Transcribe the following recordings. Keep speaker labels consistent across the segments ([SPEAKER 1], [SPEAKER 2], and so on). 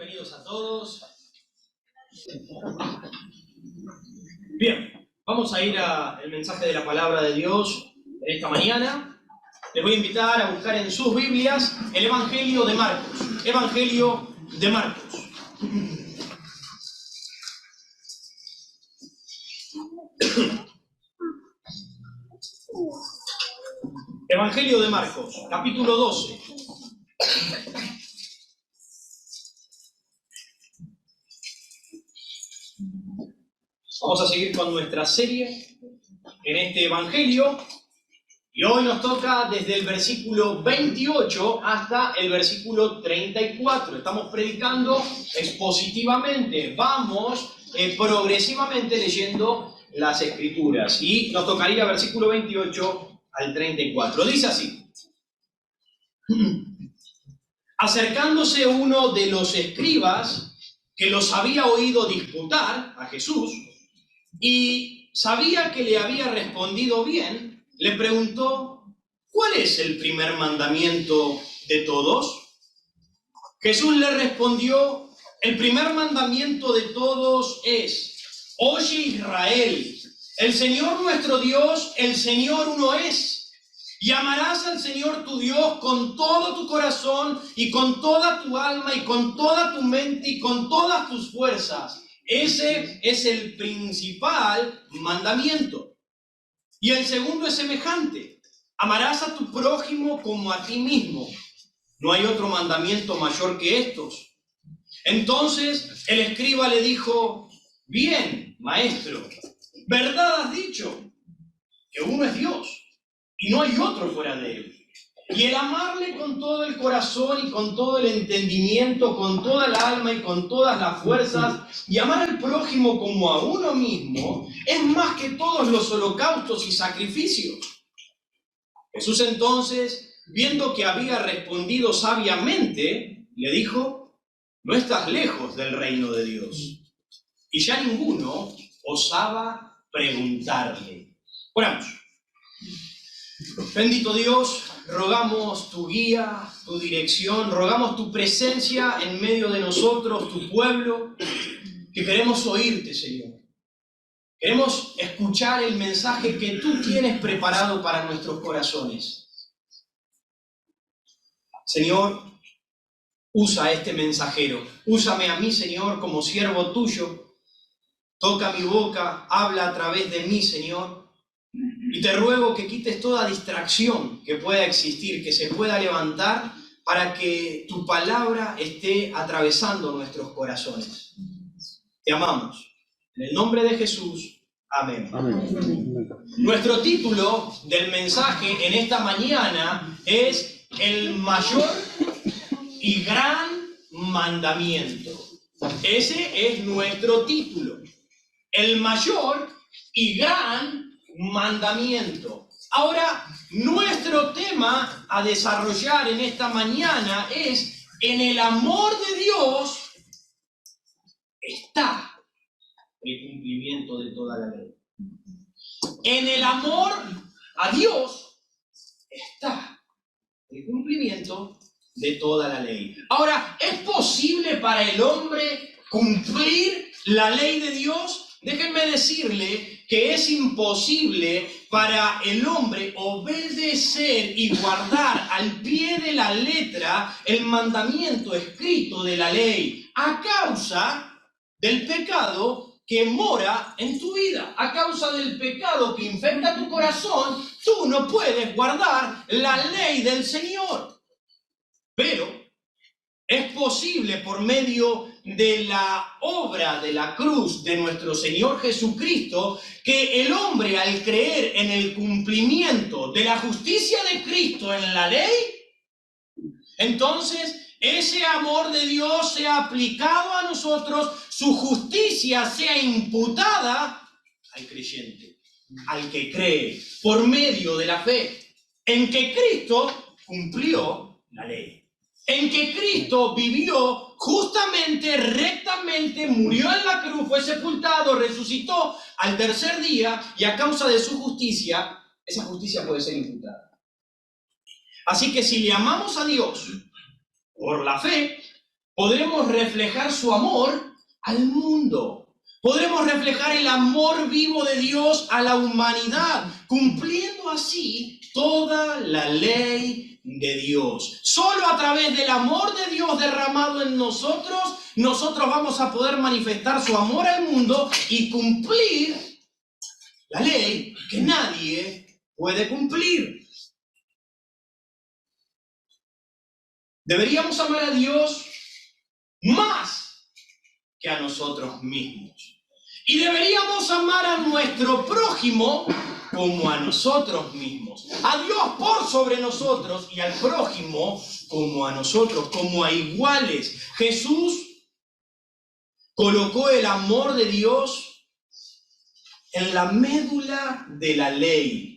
[SPEAKER 1] bienvenidos a todos. Bien, vamos a ir al mensaje de la palabra de Dios de esta mañana. Les voy a invitar a buscar en sus Biblias el Evangelio de Marcos. Evangelio de Marcos. Evangelio de Marcos, capítulo 12. Vamos a seguir con nuestra serie en este Evangelio y hoy nos toca desde el versículo 28 hasta el versículo 34. Estamos predicando expositivamente, vamos progresivamente leyendo las Escrituras y nos tocaría versículo 28 al 34. Dice así: acercándose uno de los escribas que los había oído disputar a Jesús, y sabía que le había respondido bien, le preguntó: ¿cuál es el primer mandamiento de todos? Jesús le respondió: el primer mandamiento de todos es: oye Israel, el Señor nuestro Dios, el Señor uno es, y amarás al Señor tu Dios con todo tu corazón y con toda tu alma y con toda tu mente y con todas tus fuerzas. Ese es el principal mandamiento. Y el segundo es semejante: amarás a tu prójimo como a ti mismo. No hay otro mandamiento mayor que estos. Entonces el escriba le dijo: bien, maestro, verdad has dicho, que uno es Dios y no hay otro fuera de él. Y el amarle con todo el corazón y con todo el entendimiento, con toda el alma y con todas las fuerzas, y amar al prójimo como a uno mismo, es más que todos los holocaustos y sacrificios. Jesús entonces, viendo que había respondido sabiamente, le dijo: no estás lejos del reino de Dios. Y ya ninguno osaba preguntarle. Oramos. Bendito Dios, rogamos tu guía, tu dirección, rogamos tu presencia en medio de nosotros, tu pueblo, que queremos oírte, Señor. Queremos escuchar el mensaje que tú tienes preparado para nuestros corazones. Señor, usa a este mensajero, úsame a mí, Señor, como siervo tuyo. Toca mi boca, habla a través de mí, Señor. Y te ruego que quites toda distracción que pueda existir, que se pueda levantar para que tu palabra esté atravesando nuestros corazones. Te amamos. En el nombre de Jesús. Amén. Amén. Nuestro título del mensaje en esta mañana es el mayor y gran mandamiento. Ese es nuestro título. El mayor y gran mandamiento. Ahora, nuestro tema a desarrollar en esta mañana es: en el amor de Dios está el cumplimiento de toda la ley. En el amor a Dios está el cumplimiento de toda la ley. Ahora, ¿es posible para el hombre cumplir la ley de Dios? Déjenme decirle que es imposible para el hombre obedecer y guardar al pie de la letra el mandamiento escrito de la ley, a causa del pecado que mora en tu vida, a causa del pecado que infecta tu corazón. Tú no puedes guardar la ley del Señor. Pero es posible por medio de la obra de la cruz de nuestro Señor Jesucristo que el hombre, al creer en el cumplimiento de la justicia de Cristo en la ley, entonces ese amor de Dios sea aplicado a nosotros, su justicia sea imputada al creyente, al que cree por medio de la fe en que Cristo cumplió la ley. En que Cristo vivió justamente, rectamente, murió en la cruz, fue sepultado, resucitó al tercer día, y a causa de su justicia, esa justicia puede ser imputada. Así que si le amamos a Dios por la fe, podremos reflejar su amor al mundo. Podremos reflejar el amor vivo de Dios a la humanidad, cumpliendo así toda la ley de Dios. Solo a través del amor de Dios derramado en nosotros, nosotros vamos a poder manifestar su amor al mundo y cumplir la ley que nadie puede cumplir. Deberíamos amar a Dios más que a nosotros mismos. Y deberíamos amar a nuestro prójimo como a nosotros mismos. A Dios por sobre nosotros y al prójimo como a nosotros, como a iguales. Jesús colocó el amor de Dios en la médula de la ley.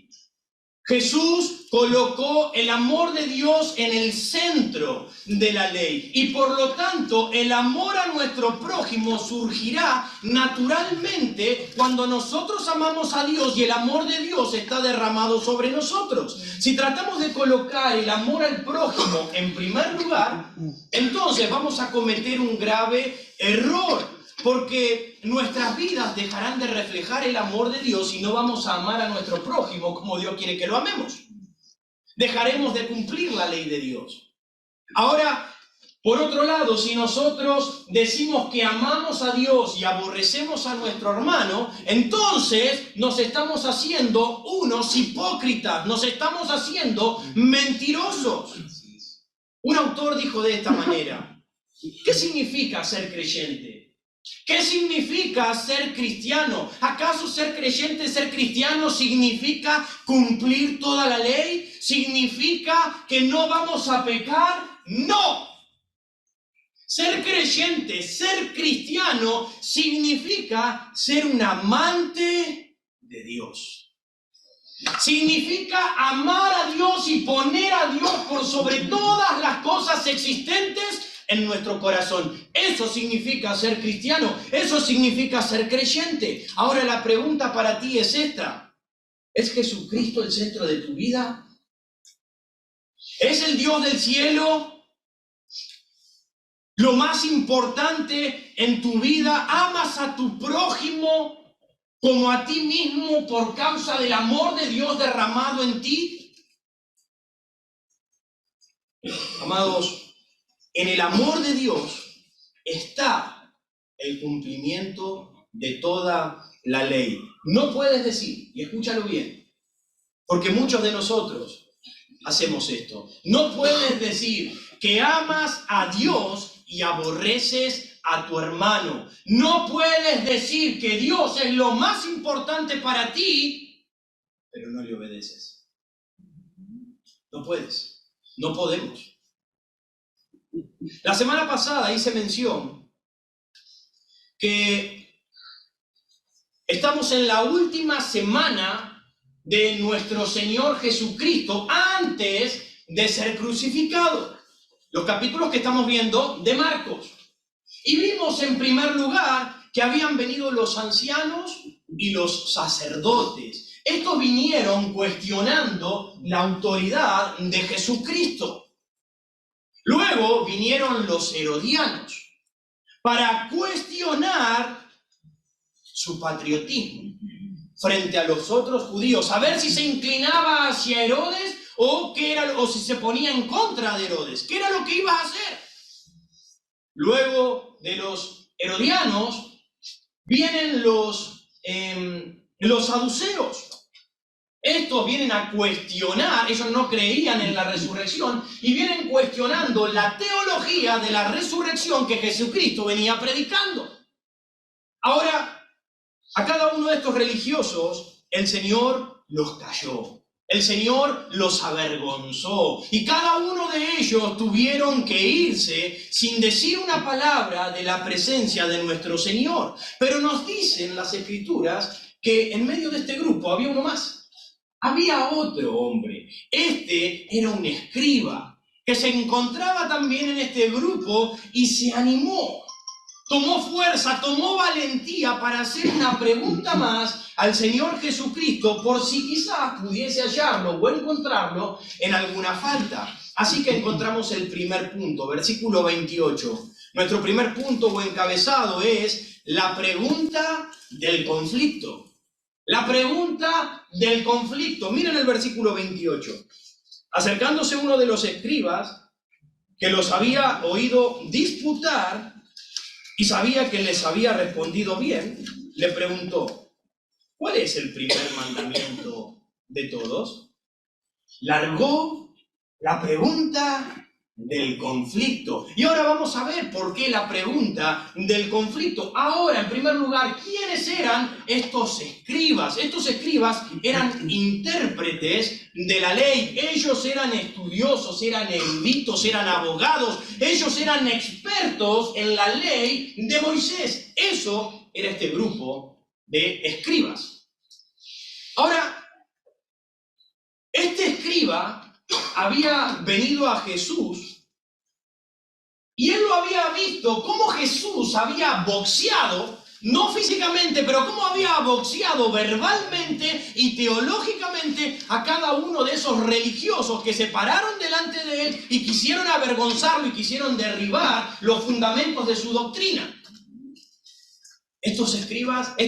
[SPEAKER 1] Jesús colocó el amor de Dios en el centro de la ley y por lo tanto el amor a nuestro prójimo surgirá naturalmente cuando nosotros amamos a Dios y el amor de Dios está derramado sobre nosotros. Si tratamos de colocar el amor al prójimo en primer lugar, entonces vamos a cometer un grave error. Porque nuestras vidas dejarán de reflejar el amor de Dios y no vamos a amar a nuestro prójimo como Dios quiere que lo amemos. Dejaremos de cumplir la ley de Dios. Ahora, por otro lado, si nosotros decimos que amamos a Dios y aborrecemos a nuestro hermano, entonces nos estamos haciendo unos hipócritas, nos estamos haciendo mentirosos. Un autor dijo de esta manera: ¿qué significa ser creyente? ¿Qué significa ser cristiano? ¿Acaso ser creyente, ser cristiano significa cumplir toda la ley? ¿Significa que no vamos a pecar? ¡No! Ser creyente, ser cristiano significa ser un amante de Dios. Significa amar a Dios y poner a Dios por sobre todas las cosas existentes en nuestro corazón. Eso significa ser cristiano, eso significa ser creyente. Ahora la pregunta para ti es esta: ¿es Jesucristo el centro de tu vida? ¿Es el Dios del cielo lo más importante en tu vida? ¿Amas a tu prójimo como a ti mismo por causa del amor de Dios derramado en ti? Amados, en el amor de Dios está el cumplimiento de toda la ley. No puedes decir, y escúchalo bien, porque muchos de nosotros hacemos esto. No puedes decir que amas a Dios y aborreces a tu hermano. No puedes decir que Dios es lo más importante para ti, pero no le obedeces. No puedes, no podemos. La semana pasada hice mención que estamos en la última semana de nuestro Señor Jesucristo antes de ser crucificado. Los capítulos que estamos viendo de Marcos. Y vimos en primer lugar que habían venido los ancianos y los sacerdotes. Estos vinieron cuestionando la autoridad de Jesucristo. Luego vinieron los herodianos para cuestionar su patriotismo frente a los otros judíos, a ver si se inclinaba hacia Herodes o si se ponía en contra de Herodes. ¿Qué era lo que iba a hacer? Luego de los herodianos vienen los saduceos. Estos vienen a cuestionar, ellos no creían en la resurrección, y vienen cuestionando la teología de la resurrección que Jesucristo venía predicando. Ahora, a cada uno de estos religiosos, el Señor los calló. El Señor los avergonzó. Y cada uno de ellos tuvieron que irse sin decir una palabra de la presencia de nuestro Señor. Pero nos dicen las Escrituras que en medio de este grupo había uno más. Había otro hombre. Este era un escriba que se encontraba también en este grupo y se animó. Tomó fuerza, tomó valentía para hacer una pregunta más al Señor Jesucristo por si quizás pudiese hallarlo o encontrarlo en alguna falta. Así que encontramos el primer punto, versículo 28. Nuestro primer punto o encabezado es la pregunta del conflicto. La pregunta del conflicto. Miren el versículo 28. Acercándose uno de los escribas, que los había oído disputar y sabía que les había respondido bien, le preguntó: ¿cuál es el primer mandamiento de todos? Largó la pregunta del conflicto. Y ahora vamos a ver por qué la pregunta del conflicto. Ahora, en primer lugar, ¿quiénes eran estos escribas? Estos escribas eran intérpretes de la ley. Ellos eran estudiosos, eran eruditos, eran abogados. Ellos eran expertos en la ley de Moisés. Eso era este grupo de escribas. Ahora, este escriba había venido a Jesús y él lo había visto cómo Jesús había boxeado, no físicamente, pero cómo había boxeado verbalmente y teológicamente a cada uno de esos religiosos que se pararon delante de él y quisieron avergonzarlo y quisieron derribar los fundamentos de su doctrina. Este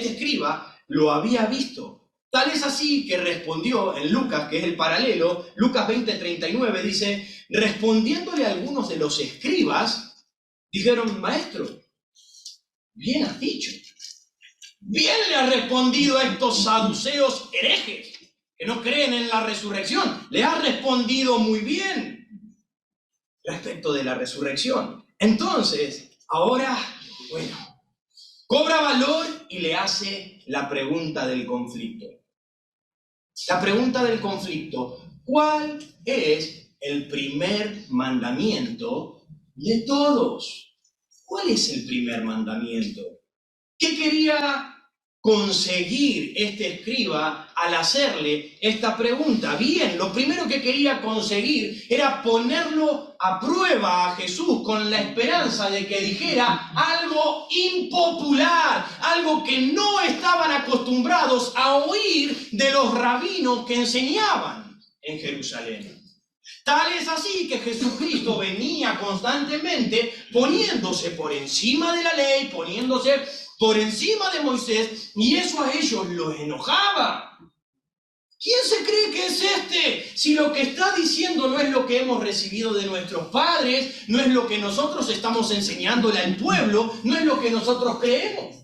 [SPEAKER 1] escriba lo había visto. Tal es así que respondió en Lucas, que es el paralelo, Lucas 20:39 dice: respondiéndole a algunos de los escribas, dijeron: maestro, bien has dicho. Bien le ha respondido a estos saduceos herejes que no creen en la resurrección. Le ha respondido muy bien respecto de la resurrección. Entonces, ahora, cobra valor y le hace la pregunta del conflicto. La pregunta del conflicto: ¿cuál es el primer mandamiento de todos? ¿Cuál es el primer mandamiento? ¿Qué quería conseguir este escriba al hacerle esta pregunta? Bien, lo primero que quería conseguir era ponerlo a prueba a Jesús con la esperanza de que dijera algo impopular, algo que no estaban acostumbrados a oír de los rabinos que enseñaban en Jerusalén. Tal es así que Jesucristo venía constantemente poniéndose por encima de la ley, poniéndose por encima de Moisés, y eso a ellos los enojaba. ¿Quién se cree que es este? Si lo que está diciendo no es lo que hemos recibido de nuestros padres, no es lo que nosotros estamos enseñándole al pueblo, no es lo que nosotros creemos.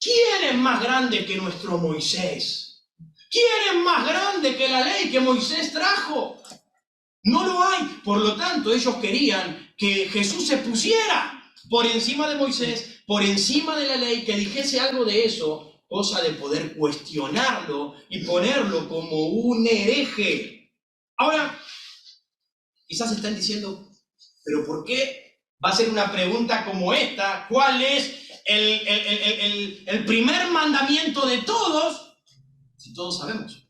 [SPEAKER 1] ¿Quién es más grande que nuestro Moisés? ¿Quién es más grande que la ley que Moisés trajo? No lo hay. Por lo tanto, ellos querían que Jesús se pusiera por encima de Moisés, por encima de la ley, que dijese algo de eso, cosa de poder cuestionarlo y ponerlo como un hereje. Ahora, quizás están diciendo: ¿pero por qué va a ser una pregunta como esta? ¿Cuál es el primer mandamiento de todos? Si todos sabemos.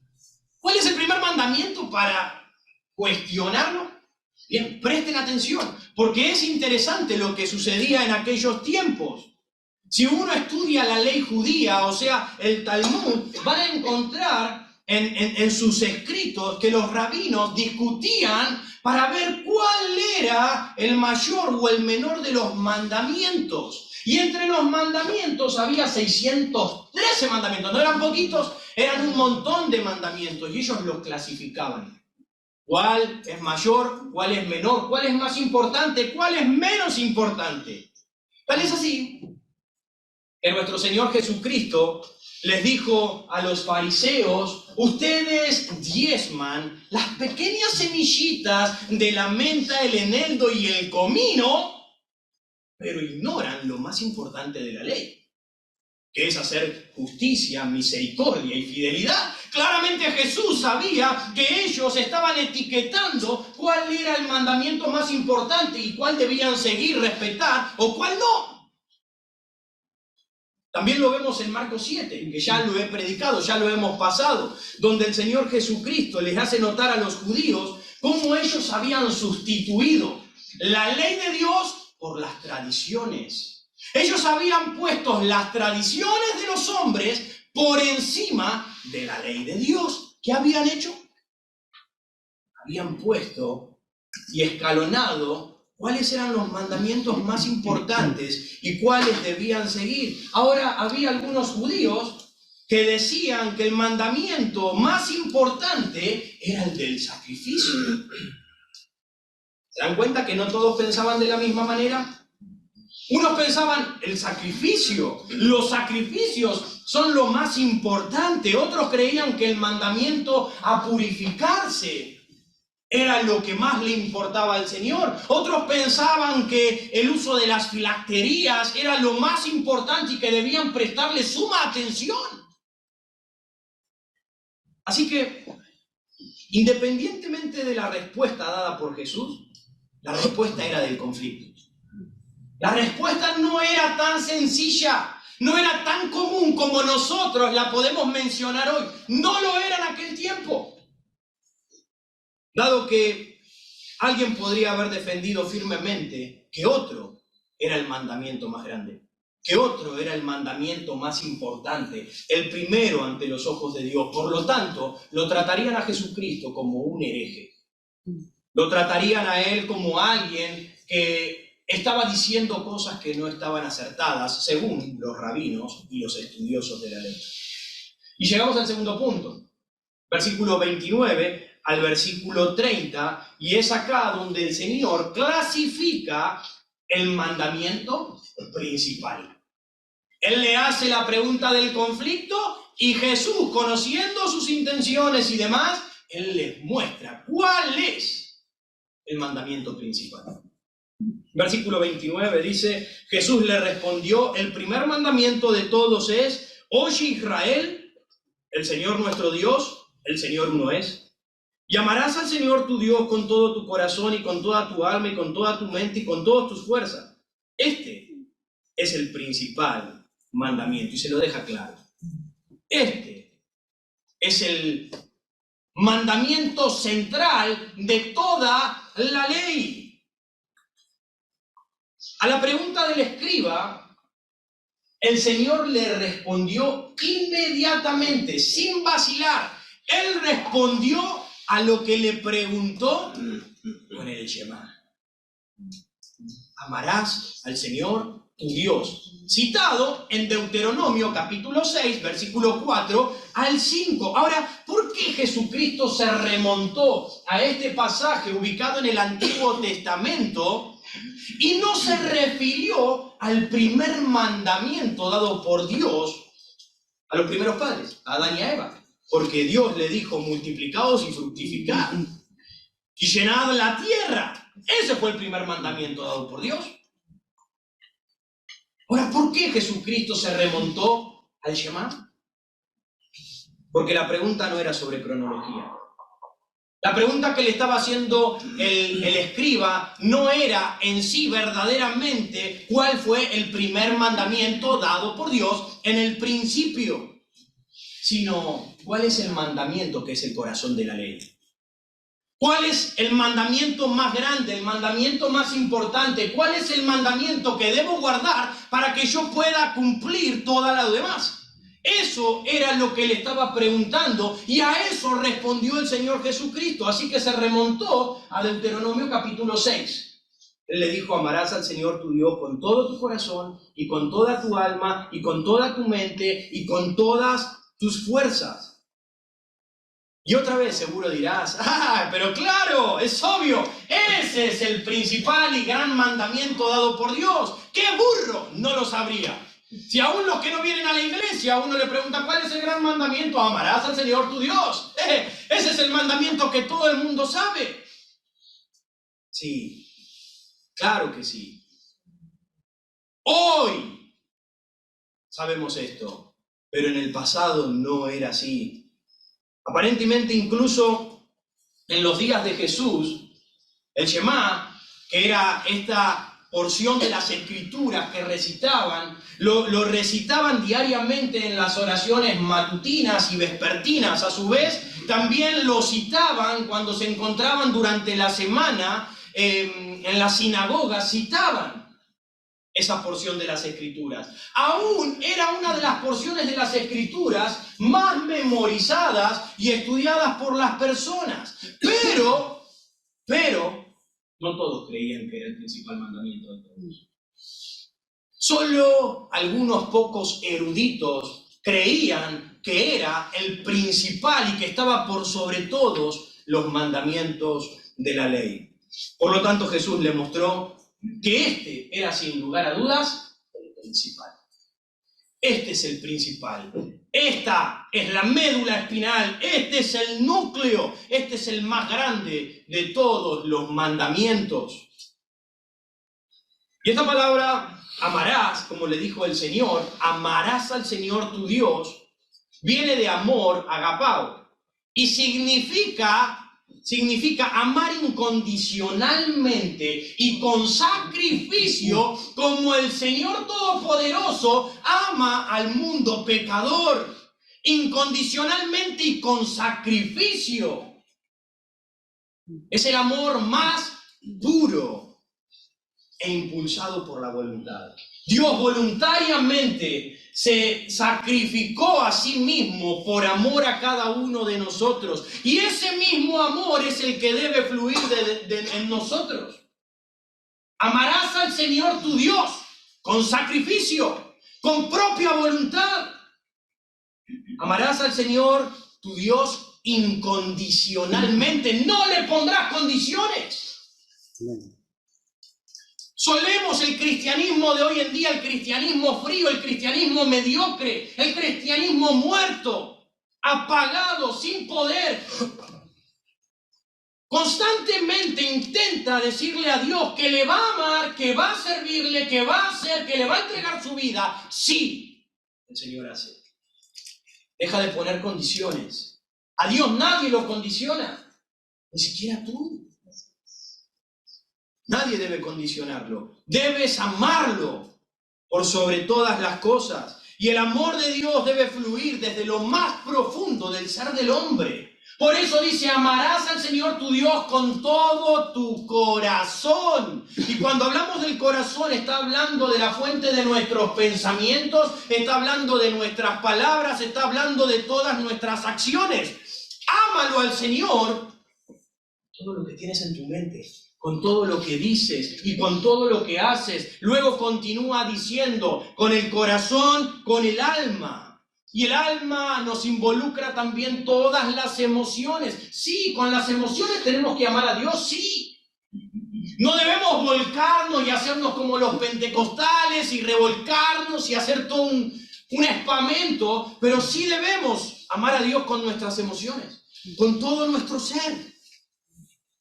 [SPEAKER 1] ¿Cuál es el primer mandamiento para cuestionarlo? Bien, presten atención, porque es interesante lo que sucedía en aquellos tiempos. Si uno estudia la ley judía, o sea, el Talmud, van a encontrar en sus escritos que los rabinos discutían para ver cuál era el mayor o el menor de los mandamientos. Y entre los mandamientos había 613 mandamientos, no eran poquitos, eran un montón de mandamientos, y ellos los clasificaban. ¿Cuál es mayor? ¿Cuál es menor? ¿Cuál es más importante? ¿Cuál es menos importante? Tal es así que nuestro Señor Jesucristo les dijo a los fariseos: ustedes diezman las pequeñas semillitas de la menta, el eneldo y el comino, pero ignoran lo más importante de la ley, que es hacer justicia, misericordia y fidelidad. Claramente Jesús sabía que ellos estaban etiquetando cuál era el mandamiento más importante y cuál debían seguir, respetar o cuál no. También lo vemos en Marcos 7, que ya lo he predicado, ya lo hemos pasado, donde el Señor Jesucristo les hace notar a los judíos cómo ellos habían sustituido la ley de Dios por las tradiciones. Ellos habían puesto las tradiciones de los hombres por encima de la ley de Dios. ¿Qué habían hecho? Habían puesto y escalonado cuáles eran los mandamientos más importantes y cuáles debían seguir. Ahora, había algunos judíos que decían que el mandamiento más importante era el del sacrificio. ¿Se dan cuenta que no todos pensaban de la misma manera? Unos pensaban el sacrificio, los sacrificios son lo más importante. Otros creían que el mandamiento a purificarse era lo que más le importaba al Señor. Otros pensaban que el uso de las filacterías era lo más importante y que debían prestarle suma atención. Así que, independientemente de la respuesta dada por Jesús, la respuesta era del conflicto. La respuesta no era tan sencilla, no era tan común como nosotros la podemos mencionar hoy. No lo era en aquel tiempo. Dado que alguien podría haber defendido firmemente que otro era el mandamiento más grande, que otro era el mandamiento más importante, el primero ante los ojos de Dios. Por lo tanto, lo tratarían a Jesucristo como un hereje. Lo tratarían a él como alguien que estaba diciendo cosas que no estaban acertadas, según los rabinos y los estudiosos de la ley. Y llegamos al segundo punto, versículo 29 al versículo 30, y es acá donde el Señor clasifica el mandamiento principal. Él le hace la pregunta del conflicto y Jesús, conociendo sus intenciones y demás, Él les muestra cuál es el mandamiento principal. Versículo 29 dice, Jesús le respondió, el primer mandamiento de todos es, oye Israel, el Señor nuestro Dios, el Señor uno es. Y amarás al Señor tu Dios con todo tu corazón y con toda tu alma y con toda tu mente y con todas tus fuerzas. Este es el principal mandamiento y se lo deja claro. Este es el mandamiento central de toda la ley. A la pregunta del escriba, el Señor le respondió inmediatamente, sin vacilar. Él respondió a lo que le preguntó con el Shema. Amarás al Señor tu Dios. Citado en Deuteronomio capítulo 6, versículo 4 al 5. Ahora, ¿por qué Jesucristo se remontó a este pasaje ubicado en el Antiguo Testamento y no se refirió al primer mandamiento dado por Dios a los primeros padres, a Adán y a Eva? Porque Dios le dijo, multiplicaos y fructificad y llenad la tierra. Ese fue el primer mandamiento dado por Dios. Ahora, ¿por qué Jesucristo se remontó al Shema? Porque la pregunta no era sobre cronología. La pregunta que le estaba haciendo el escriba no era en sí verdaderamente cuál fue el primer mandamiento dado por Dios en el principio, sino cuál es el mandamiento que es el corazón de la ley. ¿Cuál es el mandamiento más grande, el mandamiento más importante? ¿Cuál es el mandamiento que debo guardar para que yo pueda cumplir toda la demás? Eso era lo que le estaba preguntando y a eso respondió el Señor Jesucristo. Así que se remontó a Deuteronomio capítulo 6. Él le dijo, amarás al Señor tu Dios con todo tu corazón y con toda tu alma y con toda tu mente y con todas tus fuerzas. Y otra vez seguro dirás, pero claro, es obvio, ese es el principal y gran mandamiento dado por Dios. ¡Qué burro! No lo sabría. Si aún los que no vienen a la iglesia, a uno le pregunta, ¿cuál es el gran mandamiento? Amarás al Señor tu Dios. Ese es el mandamiento que todo el mundo sabe. Sí, claro que sí. Hoy sabemos esto, pero en el pasado no era así. Aparentemente, incluso en los días de Jesús, el Shema, que era esta porción de las Escrituras que recitaban, lo recitaban diariamente en las oraciones matutinas y vespertinas. A su vez, también lo citaban cuando se encontraban durante la semana en las sinagogas, citaban esa porción de las Escrituras. Aún era una de las porciones de las Escrituras más memorizadas y estudiadas por las personas. Pero No todos creían que era el principal mandamiento de todos. Solo algunos pocos eruditos creían que era el principal y que estaba por sobre todos los mandamientos de la ley. Por lo tanto, Jesús le mostró que este era, sin lugar a dudas, el principal. Este es el principal. Esta es la médula espinal. Este es el núcleo. Este es el más grande de todos los mandamientos. Y esta palabra, amarás, como le dijo el Señor, amarás al Señor tu Dios, viene de amor, agapao, y significa amar incondicionalmente y con sacrificio, como el Señor Todopoderoso ama al mundo pecador, incondicionalmente y con sacrificio. Es el amor más puro e impulsado por la voluntad. Dios voluntariamente se sacrificó a sí mismo por amor a cada uno de nosotros. Y ese mismo amor es el que debe fluir en nosotros. Amarás al Señor tu Dios con sacrificio, con propia voluntad. Amarás al Señor tu Dios incondicionalmente. No le pondrás condiciones. Solemos el cristianismo de hoy en día, el cristianismo frío, el cristianismo mediocre, el cristianismo muerto, apagado, sin poder. Constantemente intenta decirle a Dios que le va a amar, que va a servirle, que va a hacer, que le va a entregar su vida. Sí, el Señor hace. Deja de poner condiciones. A Dios nadie lo condiciona, ni siquiera tú. Nadie debe condicionarlo. Debes amarlo por sobre todas las cosas. Y el amor de Dios debe fluir desde lo más profundo del ser del hombre. Por eso dice, amarás al Señor tu Dios con todo tu corazón. Y cuando hablamos del corazón, está hablando de la fuente de nuestros pensamientos, está hablando de nuestras palabras, está hablando de todas nuestras acciones. Ámalo al Señor, todo lo que tienes en tu mente, con todo lo que dices y con todo lo que haces. Luego continúa diciendo, con el corazón, con el alma. Y el alma nos involucra también todas las emociones. Sí, con las emociones tenemos que amar a Dios, sí. No debemos volcarnos y hacernos como los pentecostales y revolcarnos y hacer todo un espamento, pero sí debemos amar a Dios con nuestras emociones, con todo nuestro ser.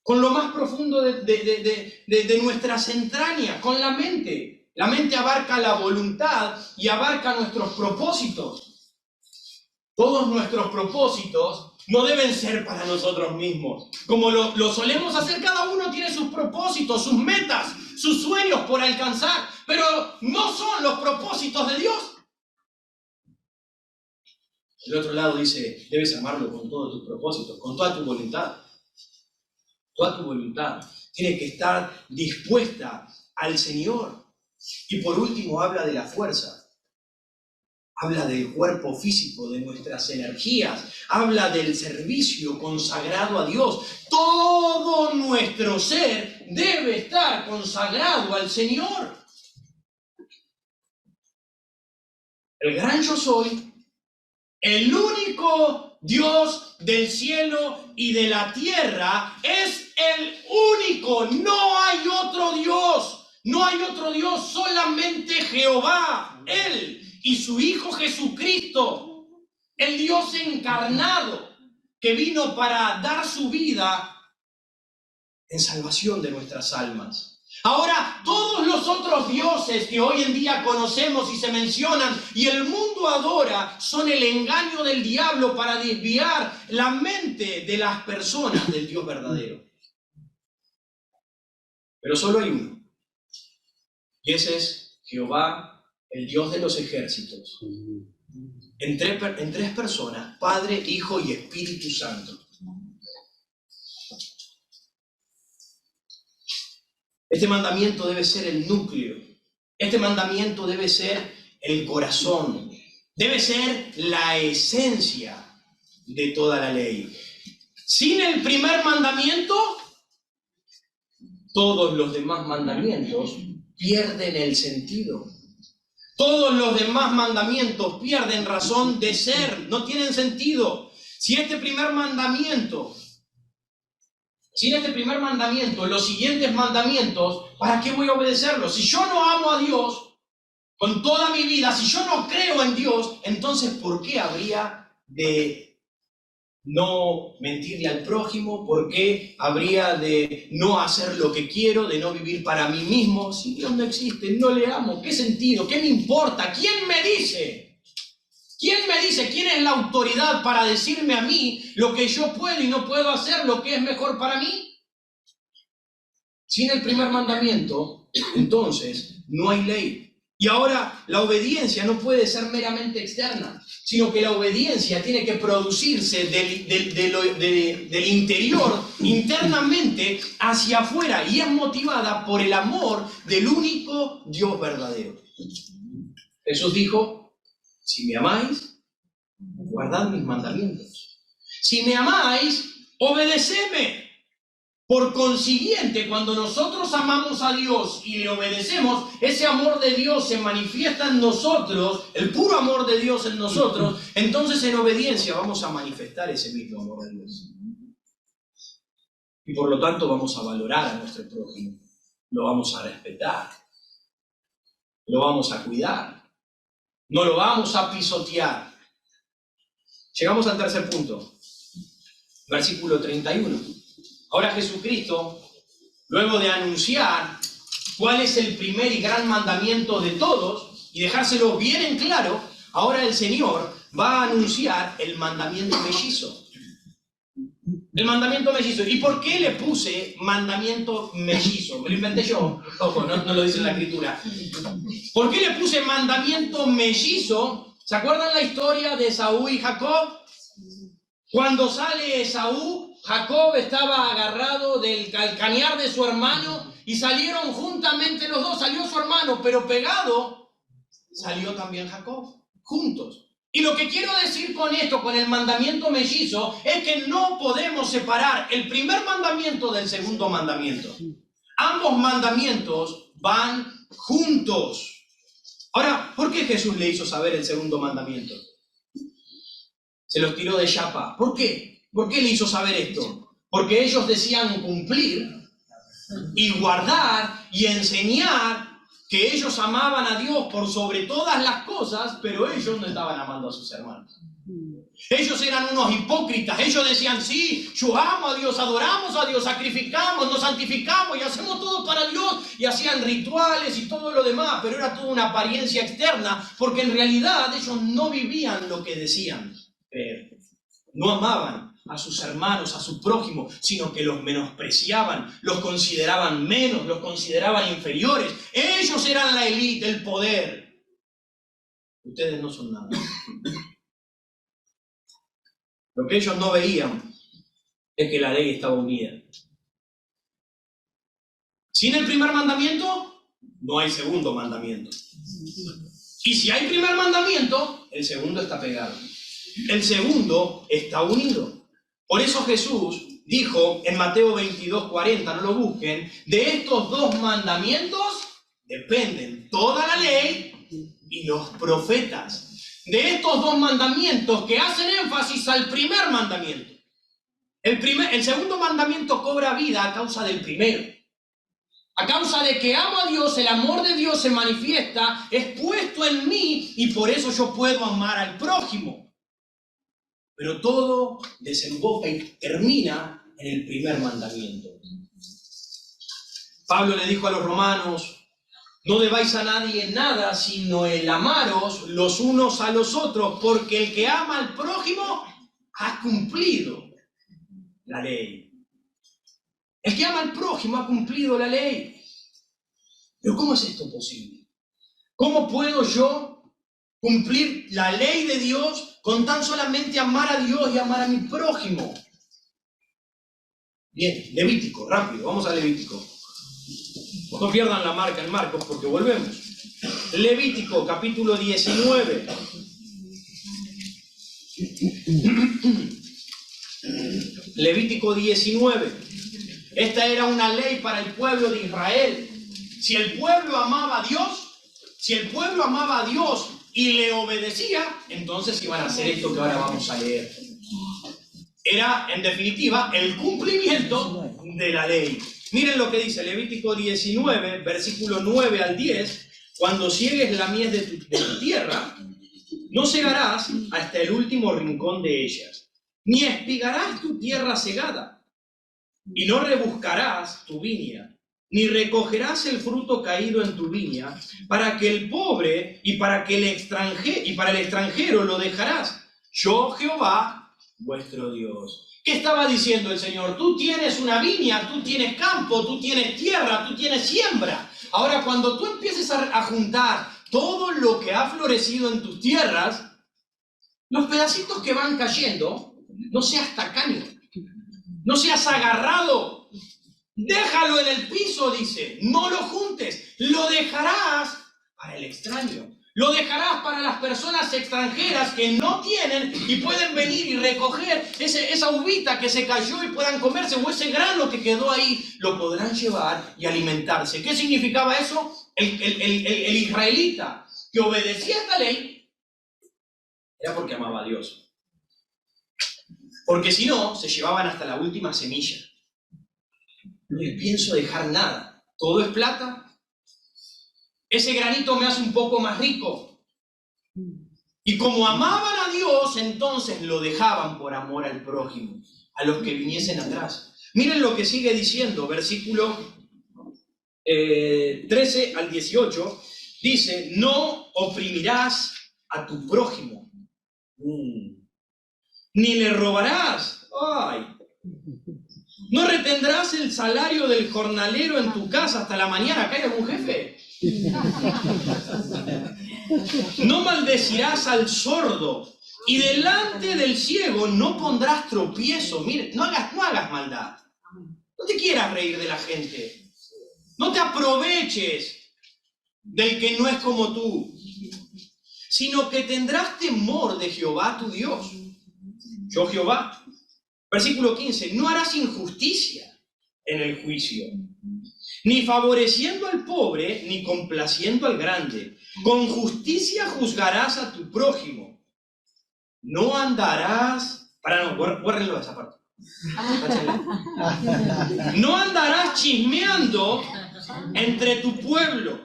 [SPEAKER 1] Con lo más profundo de nuestras entrañas, con la mente. La mente abarca la voluntad y abarca nuestros propósitos. Todos nuestros propósitos no deben ser para nosotros mismos. Como lo solemos hacer, cada uno tiene sus propósitos, sus metas, sus sueños por alcanzar, pero no son los propósitos de Dios. El otro lado dice, debes amarlo con todos tus propósitos, con toda tu voluntad. Toda tu voluntad tiene que estar dispuesta al Señor. Y por último habla de la fuerza. Habla del cuerpo físico, de nuestras energías. Habla del servicio consagrado a Dios. Todo nuestro ser debe estar consagrado al Señor. El gran yo soy, el único Dios del cielo y de la tierra, es el único. No hay otro Dios. No hay otro Dios, solamente Jehová. Él y su Hijo Jesucristo, el Dios encarnado, que vino para dar su vida en salvación de nuestras almas. Ahora, todos los otros dioses que hoy en día conocemos y se mencionan y el mundo adora son el engaño del diablo para desviar la mente de las personas del Dios verdadero. Pero solo hay uno. Y ese es Jehová, el Dios de los ejércitos. En tres personas, Padre, Hijo y Espíritu Santo. Este mandamiento debe ser el núcleo. Este mandamiento debe ser el corazón. Debe ser la esencia de toda la ley. Sin el primer mandamiento, todos los demás mandamientos pierden el sentido. Todos los demás mandamientos pierden razón de ser, no tienen sentido. Sin este primer mandamiento, los siguientes mandamientos, ¿para qué voy a obedecerlos? Si yo no amo a Dios con toda mi vida, si yo no creo en Dios, entonces ¿por qué habría de no mentirle al prójimo? ¿Por qué habría de no hacer lo que quiero, de no vivir para mí mismo? Si Dios no existe, no le amo, ¿qué sentido? ¿Qué me importa? ¿Quién me dice? ¿Quién me dice? ¿Quién es la autoridad para decirme a mí lo que yo puedo y no puedo hacer, lo que es mejor para mí? Sin el primer mandamiento, entonces, no hay ley. Y ahora la obediencia no puede ser meramente externa, sino que la obediencia tiene que producirse del interior, internamente, hacia afuera, y es motivada por el amor del único Dios verdadero. Jesús dijo: si me amáis, guardad mis mandamientos. Si me amáis, obedecedme. Por consiguiente, cuando nosotros amamos a Dios y le obedecemos, ese amor de Dios se manifiesta en nosotros, el puro amor de Dios en nosotros, entonces en obediencia vamos a manifestar ese mismo amor de Dios. Y por lo tanto vamos a valorar a nuestro prójimo, lo vamos a respetar, lo vamos a cuidar, no lo vamos a pisotear. Llegamos al tercer punto, versículo 31. Ahora Jesucristo, luego de anunciar cuál es el primer y gran mandamiento de todos y dejárselo bien en claro, ahora el Señor va a anunciar el mandamiento mellizo. El mandamiento mellizo. ¿Y por qué le puse mandamiento mellizo? Me lo inventé yo. Ojo, no lo dice en la Escritura. ¿Por qué le puse mandamiento mellizo? ¿Se acuerdan la historia de Esaú y Jacob? Cuando sale Esaú, Jacob estaba agarrado del calcañar de su hermano y salieron juntamente los dos. Salió su hermano, pero pegado salió también Jacob, juntos. Y lo que quiero decir con esto, con el mandamiento mellizo, es que no podemos separar el primer mandamiento del segundo mandamiento. Ambos mandamientos van juntos. Ahora, ¿por qué Jesús le hizo saber el segundo mandamiento? Se los tiró de chapa. ¿Por qué? ¿Por qué le hizo saber esto? Porque ellos decían cumplir y guardar y enseñar que ellos amaban a Dios por sobre todas las cosas, pero ellos no estaban amando a sus hermanos. Ellos eran unos hipócritas. Ellos decían: sí, yo amo a Dios, adoramos a Dios, sacrificamos, nos santificamos y hacemos todo para Dios, y hacían rituales y todo lo demás, pero era toda una apariencia externa, porque en realidad ellos no vivían lo que decían. No amaban a sus hermanos, a su prójimo, sino que los menospreciaban, los consideraban menos, los consideraban inferiores. Ellos eran la élite, el poder. Ustedes no son nada. Lo que ellos no veían es que la ley estaba unida. Sin el primer mandamiento, no hay segundo mandamiento. Y si hay primer mandamiento, el segundo está pegado. El segundo está unido. Por eso Jesús dijo en Mateo 22:40, no lo busquen, de estos dos mandamientos dependen toda la ley y los profetas. De estos dos mandamientos que hacen énfasis al primer mandamiento. El segundo mandamiento cobra vida a causa del primero. A causa de que amo a Dios, el amor de Dios se manifiesta, es puesto en mí y por eso yo puedo amar al prójimo. Pero todo desemboca y termina en el primer mandamiento. Pablo le dijo a los romanos: no debáis a nadie nada, sino el amaros los unos a los otros, porque el que ama al prójimo ha cumplido la ley. El que ama al prójimo ha cumplido la ley. Pero ¿cómo es esto posible? ¿Cómo puedo yo cumplir la ley de Dios con tan solamente amar a Dios y amar a mi prójimo? Bien, Levítico, rápido, vamos a Levítico. No pierdan la marca en Marcos porque volvemos. Levítico, capítulo 19. Levítico 19. Esta era una ley para el pueblo de Israel. Si el pueblo amaba a Dios, y le obedecía, entonces iban a hacer esto que ahora vamos a leer. Era, en definitiva, el cumplimiento de la ley. Miren lo que dice Levítico 19, versículo 9 al 10. Cuando ciegues la mies de tu tierra, no cegarás hasta el último rincón de ellas, ni espigarás tu tierra cegada, y no rebuscarás tu viña, ni recogerás el fruto caído en tu viña, para que el pobre y para el extranjero lo dejarás. Yo, Jehová, vuestro Dios. ¿Qué estaba diciendo el Señor? Tú tienes una viña, tú tienes campo, tú tienes tierra, tú tienes siembra. Ahora, cuando tú empieces a juntar todo lo que ha florecido en tus tierras, los pedacitos que van cayendo, no seas tacaño, no seas agarrado. Déjalo en el piso, dice. No lo juntes. Lo dejarás para el extraño. Lo dejarás para las personas extranjeras que no tienen y pueden venir y recoger esa uvita que se cayó y puedan comerse, o ese grano que quedó ahí, lo podrán llevar y alimentarse. ¿Qué significaba eso? El israelita que obedecía esta ley era porque amaba a Dios. Porque si no, se llevaban hasta la última semilla. No les pienso dejar nada. Todo es plata. Ese granito me hace un poco más rico. Y como amaban a Dios, entonces lo dejaban por amor al prójimo, a los que viniesen atrás. Miren lo que sigue diciendo, versículo 13 al 18. Dice, no oprimirás a tu prójimo, ni le robarás. ¡Ay! No retendrás el salario del jornalero en tu casa hasta la mañana. ¿Acá hay algún jefe? No maldecirás al sordo, y delante del ciego no pondrás tropiezo. Mire, no hagas maldad. No te quieras reír de la gente. No te aproveches del que no es como tú, sino que tendrás temor de Jehová tu Dios. Yo, Jehová. Versículo 15, no harás injusticia en el juicio, ni favoreciendo al pobre, ni complaciendo al grande. Con justicia juzgarás a tu prójimo. No andarás... Guárdenlo esa parte. No andarás chismeando entre tu pueblo.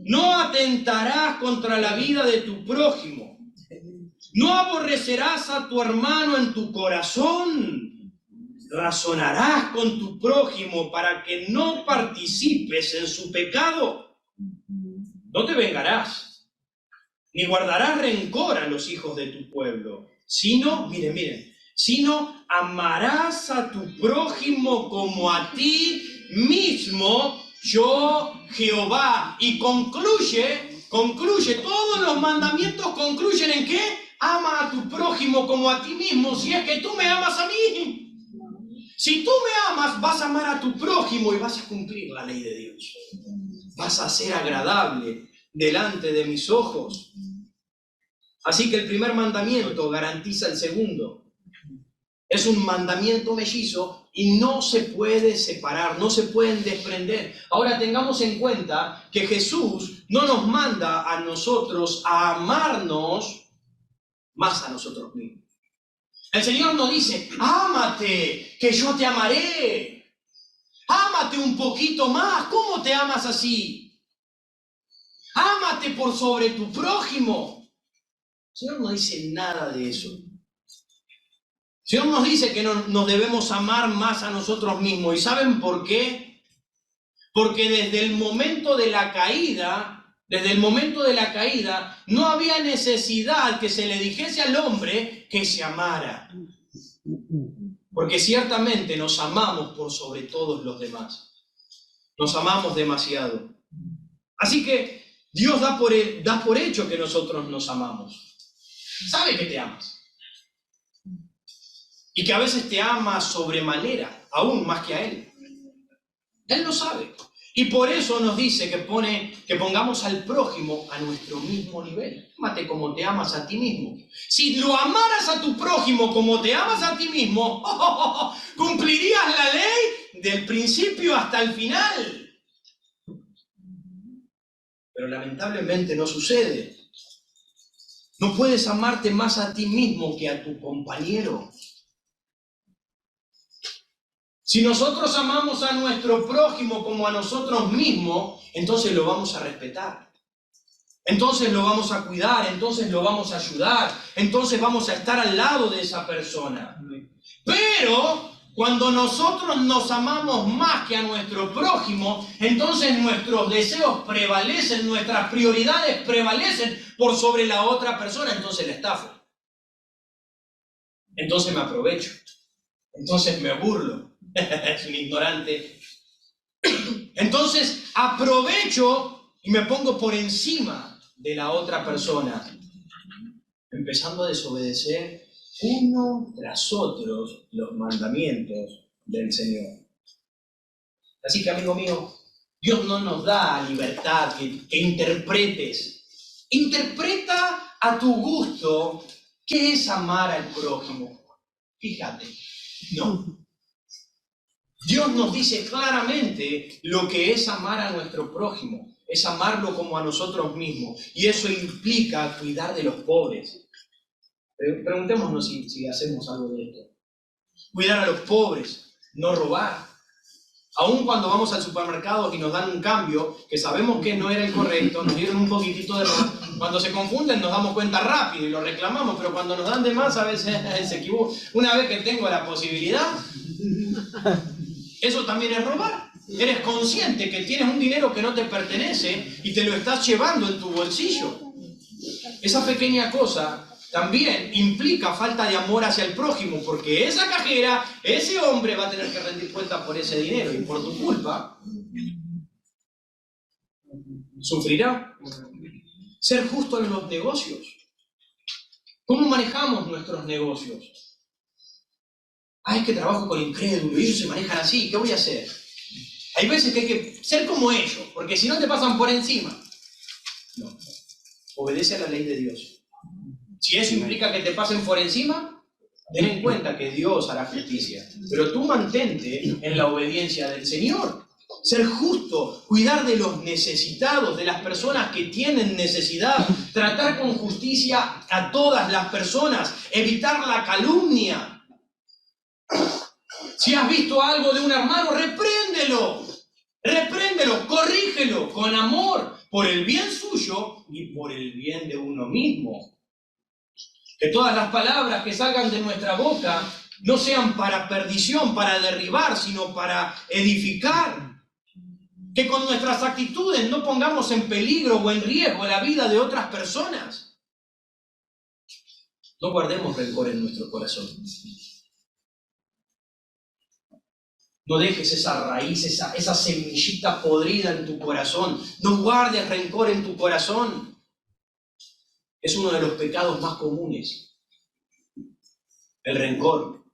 [SPEAKER 1] No atentarás contra la vida de tu prójimo. No aborrecerás a tu hermano en tu corazón. Razonarás con tu prójimo para que no participes en su pecado. No te vengarás, ni guardarás rencor a los hijos de tu pueblo, sino, sino amarás a tu prójimo como a ti mismo, yo, Jehová. Y concluye, todos los mandamientos concluyen ¿en qué? Ama a tu prójimo como a ti mismo, si es que tú me amas a mí. Si tú me amas, vas a amar a tu prójimo y vas a cumplir la ley de Dios. Vas a ser agradable delante de mis ojos. Así que el primer mandamiento garantiza el segundo. Es un mandamiento mellizo y no se puede separar, no se pueden desprender. Ahora tengamos en cuenta que Jesús no nos manda a nosotros a amarnos más a nosotros mismos. El Señor nos dice, ámate, que yo te amaré. Ámate un poquito más. ¿Cómo te amas así? Ámate por sobre tu prójimo. El Señor no dice nada de eso. El Señor nos dice que nos debemos amar más a nosotros mismos. ¿Y saben por qué? Porque desde el momento de la caída, no había necesidad que se le dijese al hombre que se amara. Porque ciertamente nos amamos por sobre todos los demás. Nos amamos demasiado. Así que Dios da por hecho que nosotros nos amamos. Sabe que te amas. Y que a veces te ama sobremanera, aún más que a Él. Él lo sabe. Y por eso nos dice que pongamos al prójimo a nuestro mismo nivel. Ámate como te amas a ti mismo. Si lo amaras a tu prójimo como te amas a ti mismo, cumplirías la ley del principio hasta el final. Pero lamentablemente no sucede. No puedes amarte más a ti mismo que a tu compañero. Si nosotros amamos a nuestro prójimo como a nosotros mismos, entonces lo vamos a respetar. Entonces lo vamos a cuidar, entonces lo vamos a ayudar, entonces vamos a estar al lado de esa persona. Pero cuando nosotros nos amamos más que a nuestro prójimo, entonces nuestros deseos prevalecen, nuestras prioridades prevalecen por sobre la otra persona, entonces la estafo. Entonces me aprovecho, entonces me burlo. Es un ignorante. Entonces aprovecho y me pongo por encima de la otra persona, empezando a desobedecer uno tras otro los mandamientos del Señor. Así que, amigo mío, Dios no nos da libertad que interpretes. Interpreta a tu gusto qué es amar al prójimo. Fíjate, no. Dios nos dice claramente lo que es amar a nuestro prójimo. Es amarlo como a nosotros mismos. Y eso implica cuidar de los pobres. Preguntémonos si hacemos algo de esto. Cuidar a los pobres, no robar. Aun cuando vamos al supermercado y nos dan un cambio, que sabemos que no era el correcto, nos dieron un poquitito de más, cuando se confunden nos damos cuenta rápido y lo reclamamos, pero cuando nos dan de más a veces se equivocan. Una vez que tengo la posibilidad, eso también es robar. Eres consciente que tienes un dinero que no te pertenece y te lo estás llevando en tu bolsillo. Esa pequeña cosa también implica falta de amor hacia el prójimo, porque esa cajera, ese hombre va a tener que rendir cuentas por ese dinero y por tu culpa sufrirá. Ser justo en los negocios. ¿Cómo manejamos nuestros negocios? Es que trabajo con incrédulos y ellos se manejan así, ¿qué voy a hacer? Hay veces que hay que ser como ellos, porque si no te pasan por encima. No, obedece a la ley de Dios. Si eso implica que te pasen por encima, ten en cuenta que Dios hará justicia. Pero tú mantente en la obediencia del Señor. Ser justo, cuidar de los necesitados, de las personas que tienen necesidad, tratar con justicia a todas las personas, evitar la calumnia. Si has visto algo de un hermano, repréndelo, corrígelo con amor, por el bien suyo y por el bien de uno mismo. Que todas las palabras que salgan de nuestra boca no sean para perdición, para derribar, sino para edificar. Que con nuestras actitudes no pongamos en peligro o en riesgo la vida de otras personas. No guardemos rencor en nuestro corazón. No dejes esa raíz, esa semillita podrida en tu corazón. No guardes rencor en tu corazón. Es uno de los pecados más comunes. El rencor.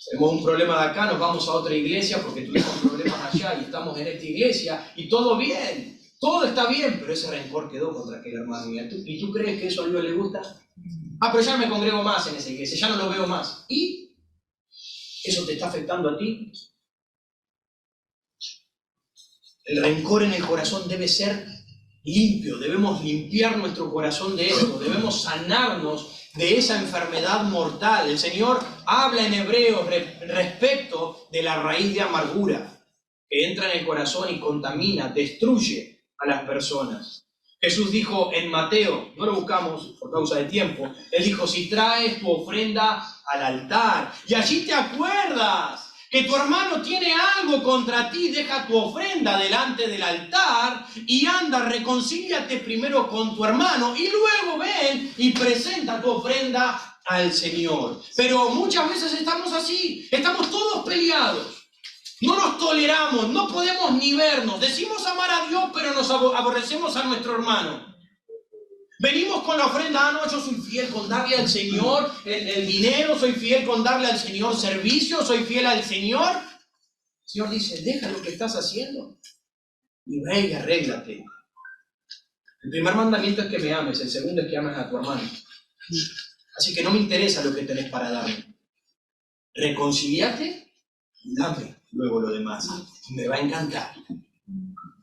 [SPEAKER 1] Tenemos un problema de acá, nos vamos a otra iglesia porque tuvimos problemas allá y estamos en esta iglesia y todo bien, todo está bien, pero ese rencor quedó contra aquel hermano. ¿Y tú crees que eso a Dios le gusta? Pero ya me congrego más en esa iglesia, ya no lo veo más. ¿Y eso te está afectando a ti? El rencor en el corazón debe ser limpio, debemos limpiar nuestro corazón de esto, debemos sanarnos de esa enfermedad mortal. El Señor habla en Hebreos respecto de la raíz de amargura que entra en el corazón y contamina, destruye a las personas. Jesús dijo en Mateo, no lo buscamos por causa de tiempo, Él dijo, si traes tu ofrenda al altar y allí te acuerdas que tu hermano tiene algo contra ti, deja tu ofrenda delante del altar y anda, reconcíliate primero con tu hermano y luego ven y presenta tu ofrenda al Señor. Pero muchas veces estamos así, estamos todos peleados, no nos toleramos, no podemos ni vernos, decimos amar a Dios pero nos aborrecemos a nuestro hermano. Venimos con la ofrenda, no, yo soy fiel con darle al Señor el dinero, soy fiel con darle al Señor servicio, soy fiel al Señor. El Señor dice, deja lo que estás haciendo y ve y arréglate. El primer mandamiento es que me ames, el segundo es que ames a tu hermano. Así que no me interesa lo que tenés para darme. Reconciliate dame luego lo demás. Me va a encantar.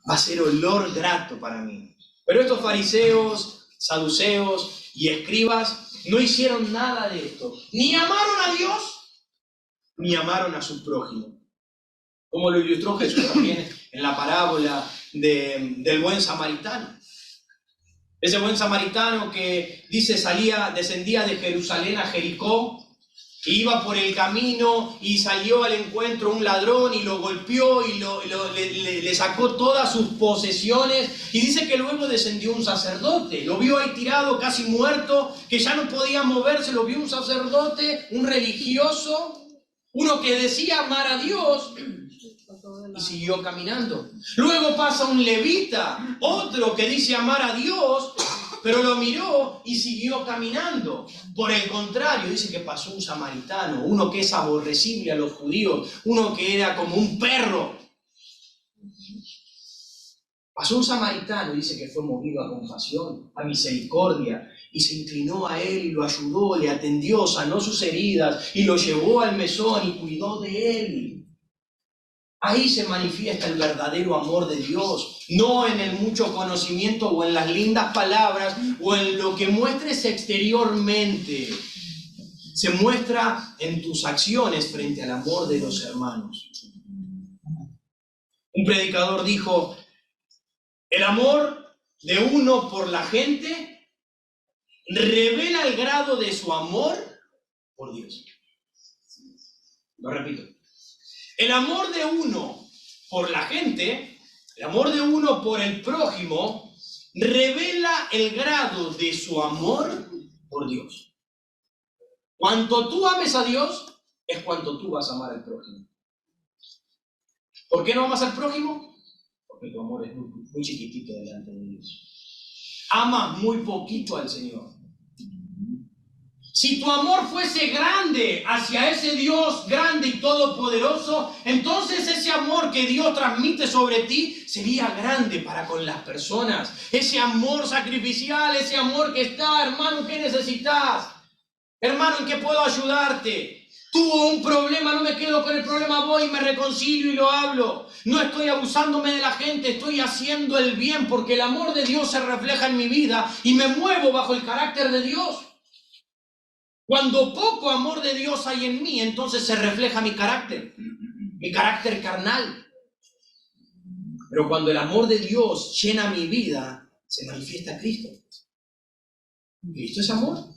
[SPEAKER 1] Va a ser olor grato para mí. Pero estos fariseos, saduceos y escribas no hicieron nada de esto. Ni amaron a Dios, ni amaron a su prójimo. Como lo ilustró Jesús también en la parábola del buen samaritano. Ese buen samaritano que dice descendía de Jerusalén a Jericó, iba por el camino y salió al encuentro un ladrón y lo golpeó y le sacó todas sus posesiones. Y dice que luego descendió un sacerdote, lo vio ahí tirado, casi muerto, que ya no podía moverse, lo vio un sacerdote, un religioso, uno que decía amar a Dios, y siguió caminando. Luego pasa un levita, otro que dice amar a Dios, pero lo miró y siguió caminando. Por el contrario, dice que pasó un samaritano, uno que es aborrecible a los judíos, uno que era como un perro. Pasó un samaritano, dice que fue movido a compasión, a misericordia, y se inclinó a él y lo ayudó, le atendió, sanó sus heridas y lo llevó al mesón y cuidó de él. Ahí se manifiesta el verdadero amor de Dios, no en el mucho conocimiento o en las lindas palabras o en lo que muestres exteriormente. Se muestra en tus acciones frente al amor de los hermanos. Un predicador dijo, el amor de uno por la gente revela el grado de su amor por Dios. Lo repito. El amor de uno por la gente, el amor de uno por el prójimo, revela el grado de su amor por Dios. Cuanto tú ames a Dios, es cuanto tú vas a amar al prójimo. ¿Por qué no amas al prójimo? Porque tu amor es muy chiquitito delante de Dios. Amas muy poquito al Señor. Si tu amor fuese grande hacia ese Dios grande y todopoderoso, entonces ese amor que Dios transmite sobre ti sería grande para con las personas. Ese amor sacrificial, ese amor que está, hermano, ¿qué necesitas? Hermano, ¿en qué puedo ayudarte? Tuvo un problema, no me quedo con el problema, voy y me reconcilio y lo hablo. No estoy abusándome de la gente, estoy haciendo el bien porque el amor de Dios se refleja en mi vida y me muevo bajo el carácter de Dios. Cuando poco amor de Dios hay en mí, entonces se refleja mi carácter carnal. Pero cuando el amor de Dios llena mi vida, se manifiesta Cristo. Cristo es amor.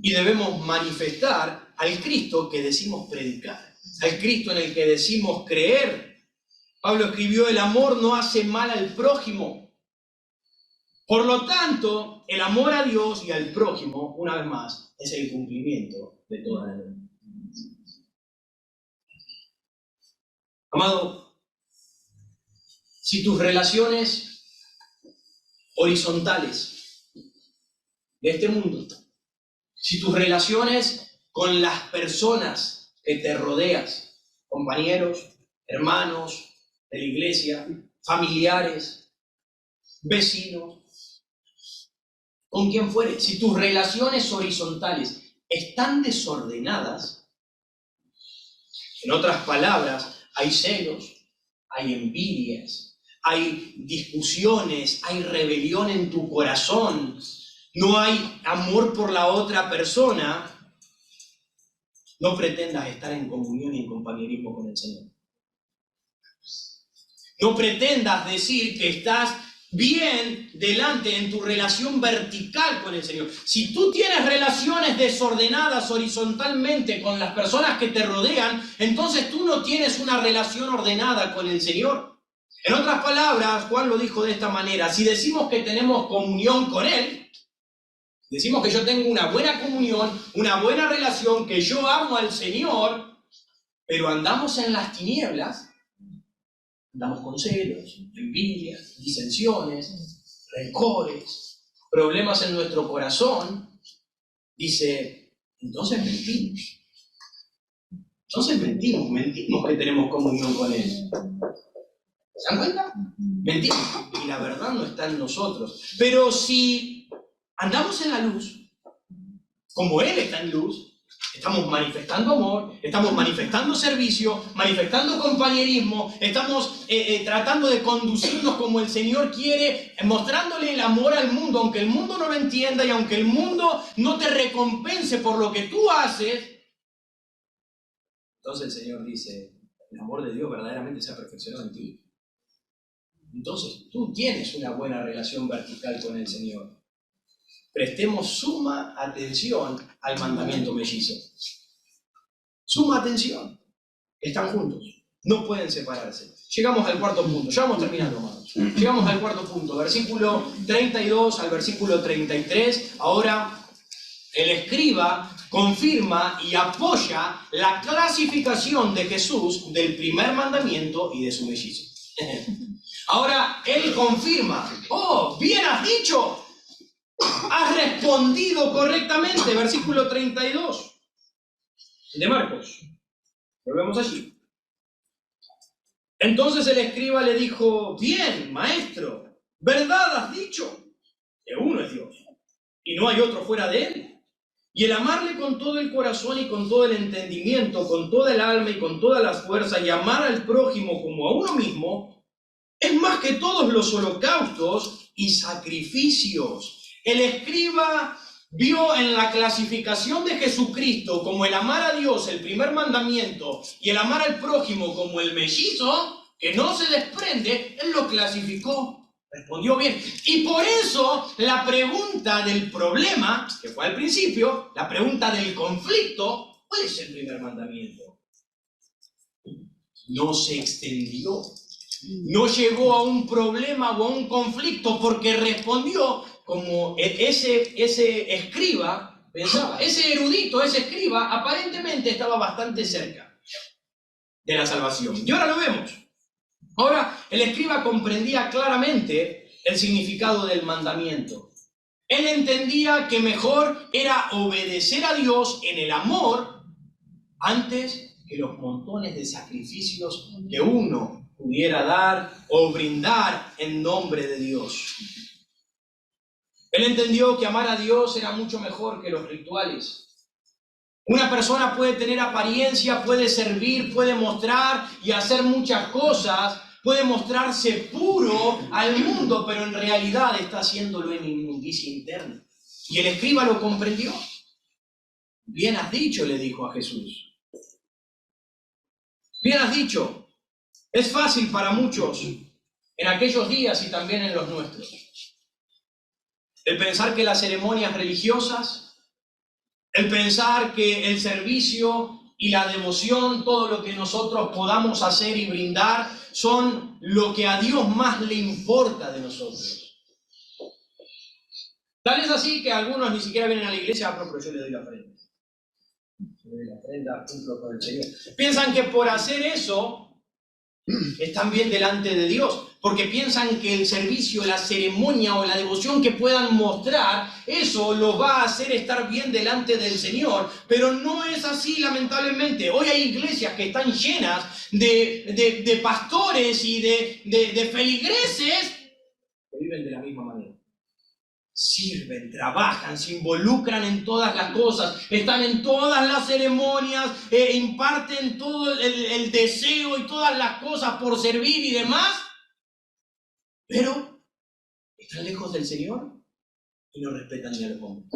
[SPEAKER 1] Y debemos manifestar al Cristo que decimos predicar, al Cristo en el que decimos creer. Pablo escribió, el amor no hace mal al prójimo. Por lo tanto, el amor a Dios y al prójimo, una vez más, es el cumplimiento de toda la ley. Amado, si tus relaciones horizontales de este mundo, si tus relaciones con las personas que te rodeas, compañeros, hermanos de la iglesia, familiares, vecinos, con quien fuere, si tus relaciones horizontales están desordenadas, en otras palabras, hay celos, hay envidias, hay discusiones, hay rebelión en tu corazón, no hay amor por la otra persona, no pretendas estar en comunión y en compañerismo con el Señor. No pretendas decir que estás bien delante en tu relación vertical con el Señor. Si tú tienes relaciones desordenadas horizontalmente con las personas que te rodean, entonces tú no tienes una relación ordenada con el Señor. En otras palabras, Juan lo dijo de esta manera, si decimos que tenemos comunión con Él, decimos que yo tengo una buena comunión, una buena relación, que yo amo al Señor, pero andamos en las tinieblas, andamos con celos, envidias, disensiones, rencores, problemas en nuestro corazón, dice, entonces mentimos. Entonces mentimos que tenemos comunión con Él. ¿Se dan cuenta? Mentimos, y la verdad no está en nosotros. Pero si andamos en la luz, como Él está en luz, Estamos manifestando amor, estamos manifestando servicio, manifestando compañerismo, estamos tratando de conducirnos como el Señor quiere, mostrándole el amor al mundo, aunque el mundo no lo entienda y aunque el mundo no te recompense por lo que tú haces. Entonces el Señor dice, el amor de Dios verdaderamente se ha perfeccionado en ti. Entonces tú tienes una buena relación vertical con el Señor. Prestemos suma atención al mandamiento mellizo. Suma atención. Están juntos. No pueden separarse. Llegamos al cuarto punto. Ya vamos terminando, hermanos. Llegamos al cuarto punto. Versículo 32 al versículo 33. Ahora el escriba confirma y apoya la clasificación de Jesús del primer mandamiento y de su mellizo. Ahora él confirma. ¡Oh, bien has dicho! Has respondido correctamente. Versículo 32 de Marcos. Volvemos allí. Entonces el escriba le dijo, bien, maestro, verdad has dicho, que uno es Dios, y no hay otro fuera de él. Y el amarle con todo el corazón y con todo el entendimiento, con toda el alma y con todas las fuerzas, y amar al prójimo como a uno mismo, es más que todos los holocaustos y sacrificios. El escriba vio en la clasificación de Jesucristo como el amar a Dios, el primer mandamiento, y el amar al prójimo como el mellizo, que no se desprende, él lo clasificó, respondió bien. Y por eso la pregunta del problema, que fue al principio, la pregunta del conflicto, ¿cuál es el primer mandamiento? No se extendió, no llegó a un problema o a un conflicto porque respondió como ese escriba pensaba. Ese erudito, ese escriba, aparentemente estaba bastante cerca de la salvación. Y ahora lo vemos. Ahora, el escriba comprendía claramente el significado del mandamiento. Él entendía que mejor era obedecer a Dios en el amor antes que los montones de sacrificios que uno pudiera dar o brindar en nombre de Dios. Él entendió que amar a Dios era mucho mejor que los rituales. Una persona puede tener apariencia, puede servir, puede mostrar y hacer muchas cosas, puede mostrarse puro al mundo, pero en realidad está haciéndolo en inmundicia interna. Y el escriba lo comprendió. Bien has dicho, le dijo a Jesús. Bien has dicho. Es fácil para muchos en aquellos días y también en los nuestros. El pensar que las ceremonias religiosas, el pensar que el servicio y la devoción, todo lo que nosotros podamos hacer y brindar, son lo que a Dios más le importa de nosotros. Tal es así que algunos ni siquiera vienen a la iglesia, pero yo le doy la ofrenda. Le doy la ofrenda, cumplo con el Señor. Piensan que por hacer eso están bien delante de Dios, porque piensan que el servicio, la ceremonia o la devoción que puedan mostrar, eso los va a hacer estar bien delante del Señor, pero no es así, lamentablemente. Hoy hay iglesias que están llenas de pastores y de feligreses que viven de la misma manera. Sirven, trabajan, se involucran en todas las cosas, están en todas las ceremonias, imparten todo el deseo y todas las cosas por servir y demás, pero están lejos del Señor y no respetan ni a los hombres.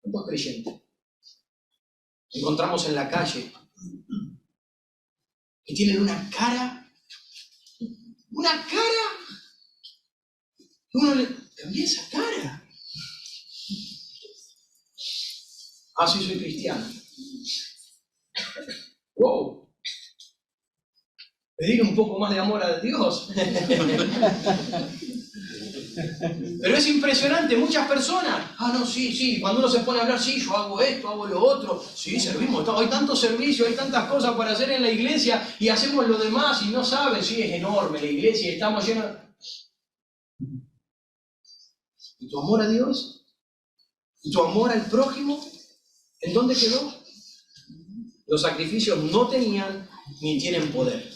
[SPEAKER 1] ¿Cuántos creyentes encontramos en la calle que tienen una cara, uno le cambia esa cara? Ah, sí, soy cristiano. ¡Wow! Pedir un poco más de amor a Dios. Pero es impresionante, muchas personas, no, sí, cuando uno se pone a hablar, sí, yo hago esto, hago lo otro, sí, servimos, hay tanto servicio, hay tantas cosas para hacer en la iglesia y hacemos lo demás y no saben, sí, es enorme la iglesia y estamos llenos. ¿Y tu amor a Dios? ¿Y tu amor al prójimo? ¿En dónde quedó? Los sacrificios no tenían ni tienen poder.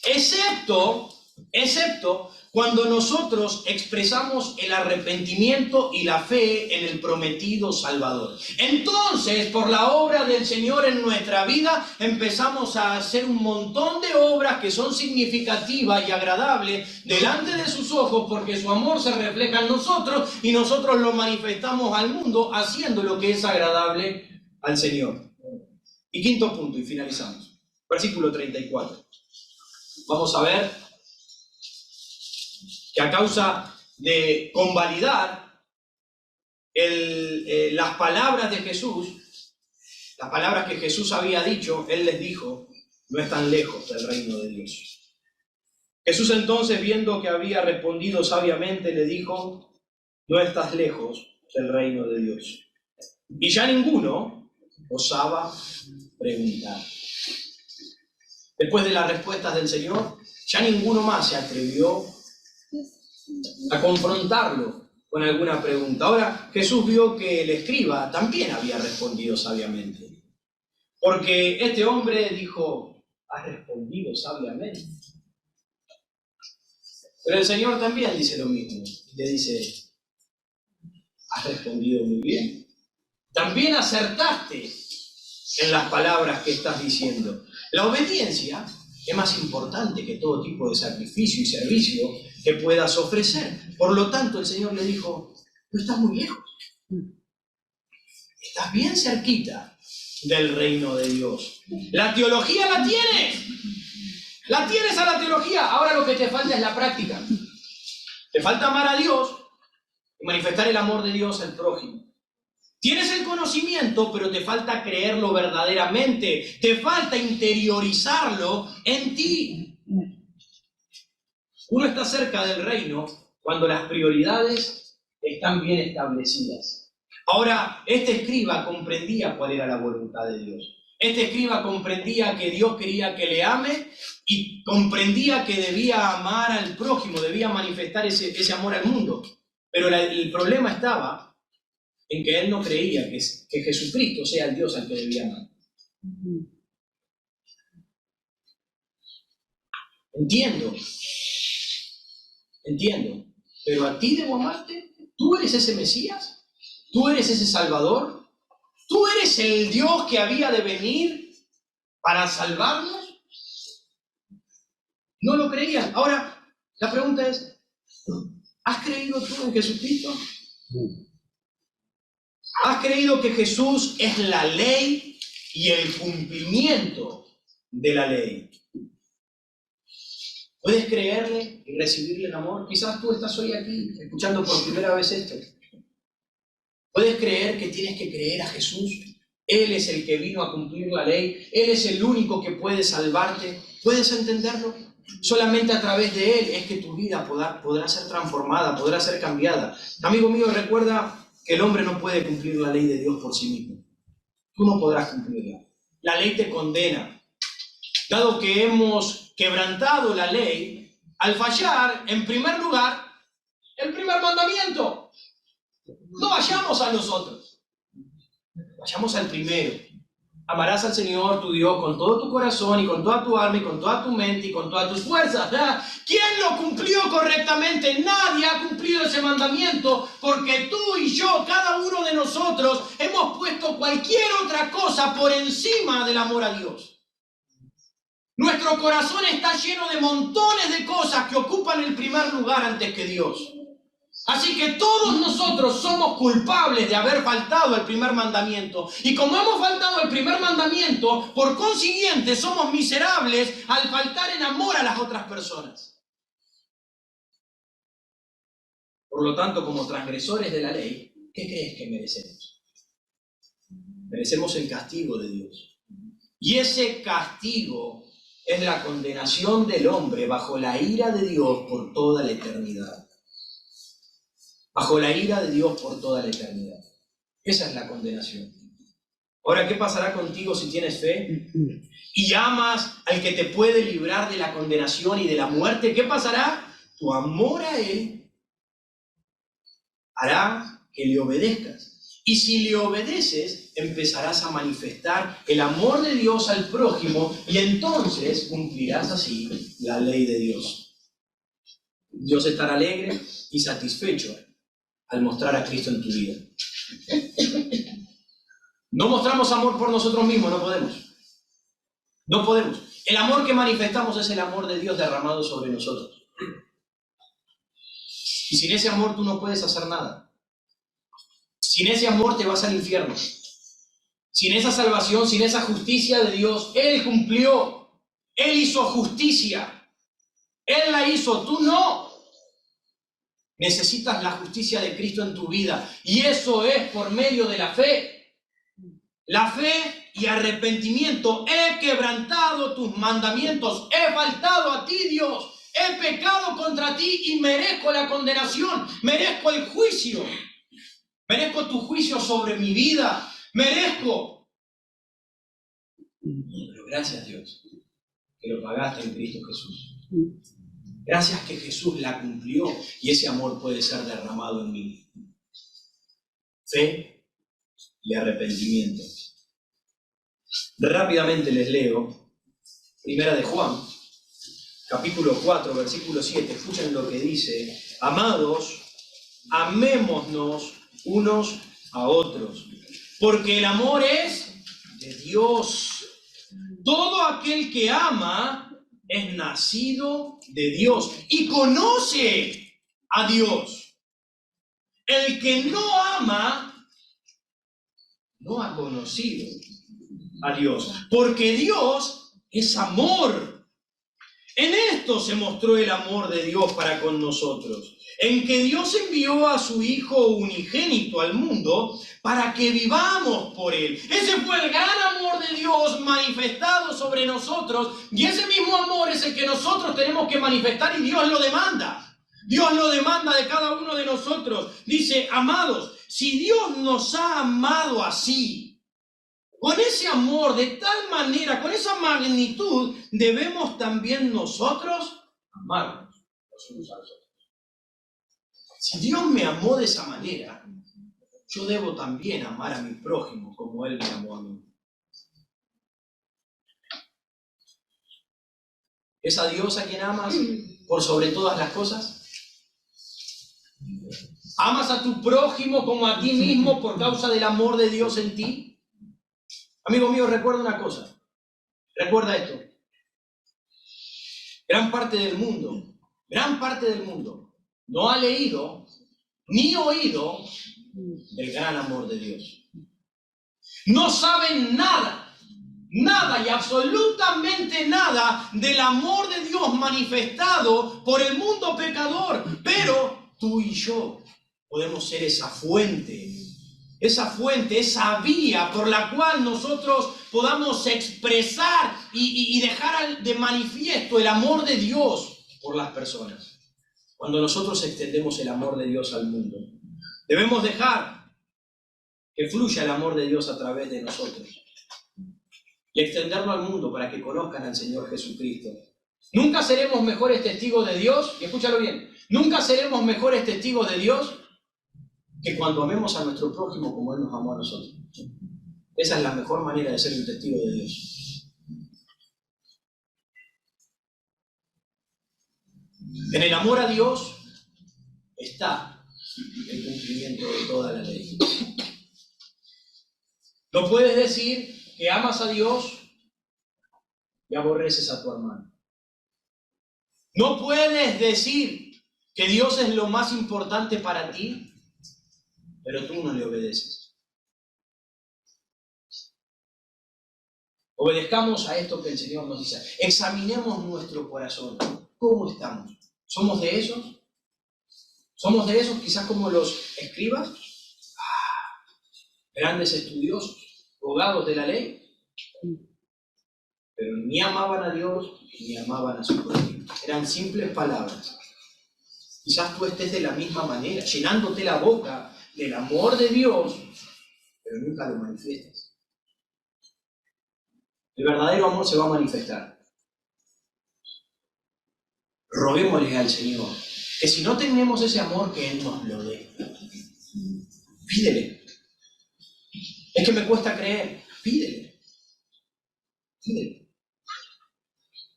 [SPEAKER 1] Excepto excepto cuando nosotros expresamos el arrepentimiento y la fe en el prometido Salvador. Entonces, por la obra del Señor en nuestra vida, empezamos a hacer un montón de obras que son significativas y agradables delante de sus ojos, porque su amor se refleja en nosotros y nosotros lo manifestamos al mundo haciendo lo que es agradable al Señor. Y quinto punto, y finalizamos. Versículo 34. Vamos a ver que a causa de convalidar las palabras de Jesús, las palabras que Jesús había dicho, Él les dijo, no están lejos del reino de Dios. Jesús entonces, viendo que había respondido sabiamente, le dijo, no estás lejos del reino de Dios. Y ya ninguno osaba preguntar. Después de las respuestas del Señor, ya ninguno más se atrevió a confrontarlo con alguna pregunta. Ahora, Jesús vio que el escriba también había respondido sabiamente. Porque este hombre dijo, has respondido sabiamente. Pero el Señor también dice lo mismo. Le dice, has respondido muy bien. También acertaste en las palabras que estás diciendo. La obediencia es más importante que todo tipo de sacrificio y servicio que puedas ofrecer. Por lo tanto, el Señor le dijo, no estás muy lejos. Estás bien cerquita del reino de Dios. La teología la tienes. La tienes a la teología. Ahora lo que te falta es la práctica. Te falta amar a Dios y manifestar el amor de Dios al prójimo. Tienes el conocimiento, pero te falta creerlo verdaderamente. Te falta interiorizarlo en ti. Uno está cerca del reino cuando las prioridades están bien establecidas. Ahora, este escriba comprendía cuál era la voluntad de Dios. Este escriba comprendía que Dios quería que le ame y comprendía que debía amar al prójimo, debía manifestar ese amor al mundo. Pero el problema estaba en que él no creía que Jesucristo sea el Dios al que debía amar. Entiendo, pero a ti debo amarte. ¿Tú eres ese Mesías? ¿Tú eres ese Salvador? ¿Tú eres el Dios que había de venir para salvarnos? No lo creían. Ahora, la pregunta es, ¿has creído tú en Jesucristo? ¿Has creído que Jesús es la ley y el cumplimiento de la ley? ¿Puedes creerle y recibirle el amor? Quizás tú estás hoy aquí escuchando por primera vez esto. ¿Puedes creer que tienes que creer a Jesús? Él es el que vino a cumplir la ley. Él es el único que puede salvarte. ¿Puedes entenderlo? Solamente a través de Él es que tu vida podrá ser transformada, podrá ser cambiada. Amigo mío, recuerda que el hombre no puede cumplir la ley de Dios por sí mismo. Tú no podrás cumplirla. La ley te condena. Dado que hemos quebrantado la ley, al fallar, en primer lugar, el primer mandamiento. No vayamos a los otros. Vayamos al primero. Amarás al Señor tu Dios con todo tu corazón y con toda tu alma y con toda tu mente y con todas tus fuerzas. ¿Quién lo cumplió correctamente? Nadie ha cumplido ese mandamiento, porque tú y yo, cada uno de nosotros, hemos puesto cualquier otra cosa por encima del amor a Dios. Nuestro corazón está lleno de montones de cosas que ocupan el primer lugar antes que Dios. Así que todos nosotros somos culpables de haber faltado al primer mandamiento. Y como hemos faltado al primer mandamiento, por consiguiente somos miserables al faltar en amor a las otras personas. Por lo tanto, como transgresores de la ley, ¿qué crees que merecemos? Merecemos el castigo de Dios. Y ese castigo es la condenación del hombre bajo la ira de Dios por toda la eternidad. Bajo la ira de Dios por toda la eternidad. Esa es la condenación. Ahora, ¿qué pasará contigo si tienes fe y amas al que te puede librar de la condenación y de la muerte? ¿Qué pasará? Tu amor a Él hará que le obedezcas. Y si le obedeces, empezarás a manifestar el amor de Dios al prójimo y entonces cumplirás así la ley de Dios. Dios estará alegre y satisfecho al mostrar a Cristo en tu vida. No mostramos amor por nosotros mismos, no podemos. No podemos. El amor que manifestamos es el amor de Dios derramado sobre nosotros. Y sin ese amor tú no puedes hacer nada. Sin ese amor te vas al infierno. Sin esa salvación, sin esa justicia de Dios, Él cumplió. Él hizo justicia. Él la hizo, tú no. Necesitas la justicia de Cristo en tu vida. Y eso es por medio de la fe. La fe y arrepentimiento. He quebrantado tus mandamientos. He faltado a ti, Dios. He pecado contra ti y merezco la condenación. Merezco el juicio. Merezco tu juicio sobre mi vida. Merezco. Pero gracias, Dios, que lo pagaste en Cristo Jesús. Gracias que Jesús la cumplió y ese amor puede ser derramado en mí. Fe y arrepentimiento. Rápidamente les leo Primera de Juan, capítulo 4, versículo 7. Escuchen lo que dice. Amados, amémonos unos a otros, porque el amor es de Dios. Todo aquel que ama es nacido de Dios y conoce a Dios. El que no ama no ha conocido a Dios, porque Dios es amor. En esto se mostró el amor de Dios para con nosotros, en que Dios envió a su Hijo unigénito al mundo para que vivamos por Él. Ese fue el gran amor de Dios manifestado sobre nosotros, y ese mismo amor es el que nosotros tenemos que manifestar, y Dios lo demanda. Dios lo demanda de cada uno de nosotros. Dice, amados, si Dios nos ha amado así, con ese amor de tal manera, con esa magnitud, debemos también nosotros amarnos los unos a los otros. Si Dios me amó de esa manera, yo debo también amar a mi prójimo como Él me amó a mí. ¿Es a Dios a quien amas por sobre todas las cosas? ¿Amas a tu prójimo como a ti mismo por causa del amor de Dios en ti? Amigo mío, recuerda una cosa. Recuerda esto. Gran parte del mundo no ha leído ni oído del gran amor de Dios. No saben nada y absolutamente nada del amor de Dios manifestado por el mundo pecador. Pero tú y yo podemos ser esa fuente, esa vía por la cual nosotros podamos expresar y dejar de manifiesto el amor de Dios por las personas. Cuando nosotros extendemos el amor de Dios al mundo, debemos dejar que fluya el amor de Dios a través de nosotros y extenderlo al mundo para que conozcan al Señor Jesucristo. Nunca seremos mejores testigos de Dios, y escúchalo bien, nunca seremos mejores testigos de Dios que cuando amemos a nuestro prójimo como Él nos amó a nosotros. Esa es la mejor manera de ser un testigo de Dios. En el amor a Dios está el cumplimiento de toda la ley. No puedes decir que amas a Dios y aborreces a tu hermano. No puedes decir que Dios es lo más importante para ti, pero tú no le obedeces. Obedezcamos a esto que el Señor nos dice. Examinemos nuestro corazón. ¿Cómo estamos? ¿Somos de esos? ¿Somos de esos quizás como los escribas? Grandes estudiosos, abogados de la ley, pero ni amaban a Dios ni amaban a su prójimo. Eran simples palabras. Quizás tú estés de la misma manera, llenándote la boca del amor de Dios, pero nunca lo manifiestas. El verdadero amor se va a manifestar. Roguémosle al Señor que si no tenemos ese amor, que Él nos lo dé. Pídele. Es que me cuesta creer. Pídele.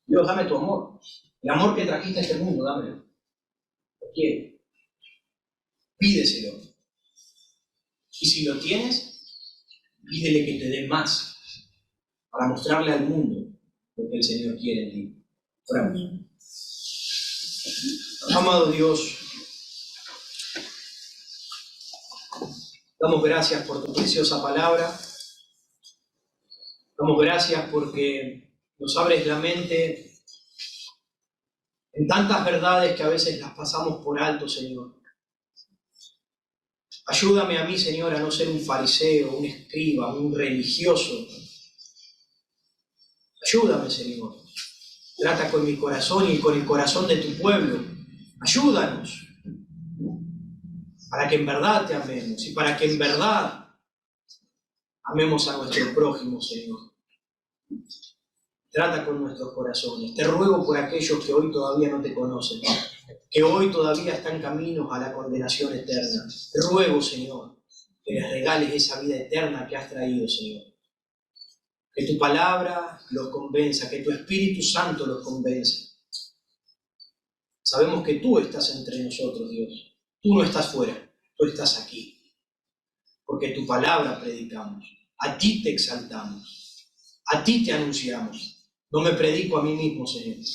[SPEAKER 1] Dios, dame tu amor. El amor que trajiste a este mundo, dámelo. quiere. Pídeselo. Y si lo tienes, pídele que te dé más para mostrarle al mundo lo que el Señor quiere en ti. Oramos. Amado Dios, damos gracias por tu preciosa palabra. Damos gracias porque nos abres la mente en tantas verdades que a veces las pasamos por alto, Señor. Ayúdame a mí, Señor, a no ser un fariseo, un escriba, un religioso. Ayúdame, Señor. Trata con mi corazón y con el corazón de tu pueblo. Ayúdanos para que en verdad te amemos y para que en verdad amemos a nuestro prójimo, Señor. Trata con nuestros corazones. Te ruego por aquellos que hoy todavía no te conocen, que hoy todavía están caminos a la condenación eterna. Te ruego, Señor, que les regales esa vida eterna que has traído, Señor. Que tu palabra los convenza, que tu Espíritu Santo los convenza. Sabemos que tú estás entre nosotros, Dios. Tú no estás fuera, tú estás aquí. Porque tu palabra predicamos, a ti te exaltamos, a ti te anunciamos. No me predico a mí mismo, Señor.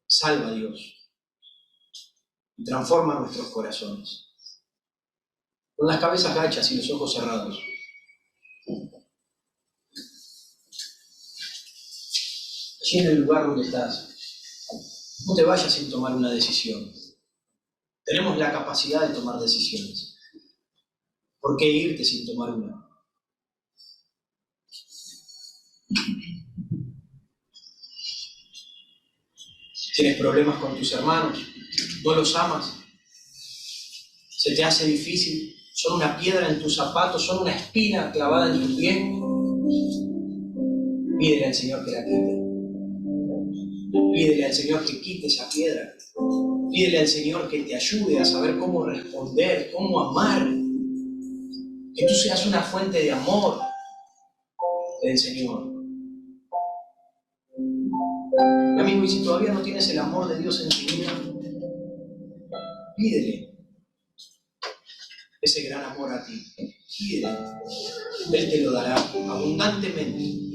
[SPEAKER 1] Salva, Dios, y transforma nuestros corazones. Con las cabezas gachas y los ojos cerrados. Allí en el lugar donde estás, no te vayas sin tomar una decisión. Tenemos la capacidad de tomar decisiones. ¿Por qué irte sin tomar una? ¿Tienes problemas con tus hermanos? ¿No los amas? ¿Se te hace difícil? ¿Son una piedra en tus zapatos? ¿Son una espina clavada en tu pie? Pídele al Señor que la quite. Pídele al Señor que quite esa piedra. Pídele al Señor que te ayude a saber cómo responder, cómo amar. Que tú seas una fuente de amor del Señor. Y amigo, y si todavía no tienes el amor de Dios en tu vida, pídele ese gran amor a ti. Pídele. Él te lo dará abundantemente.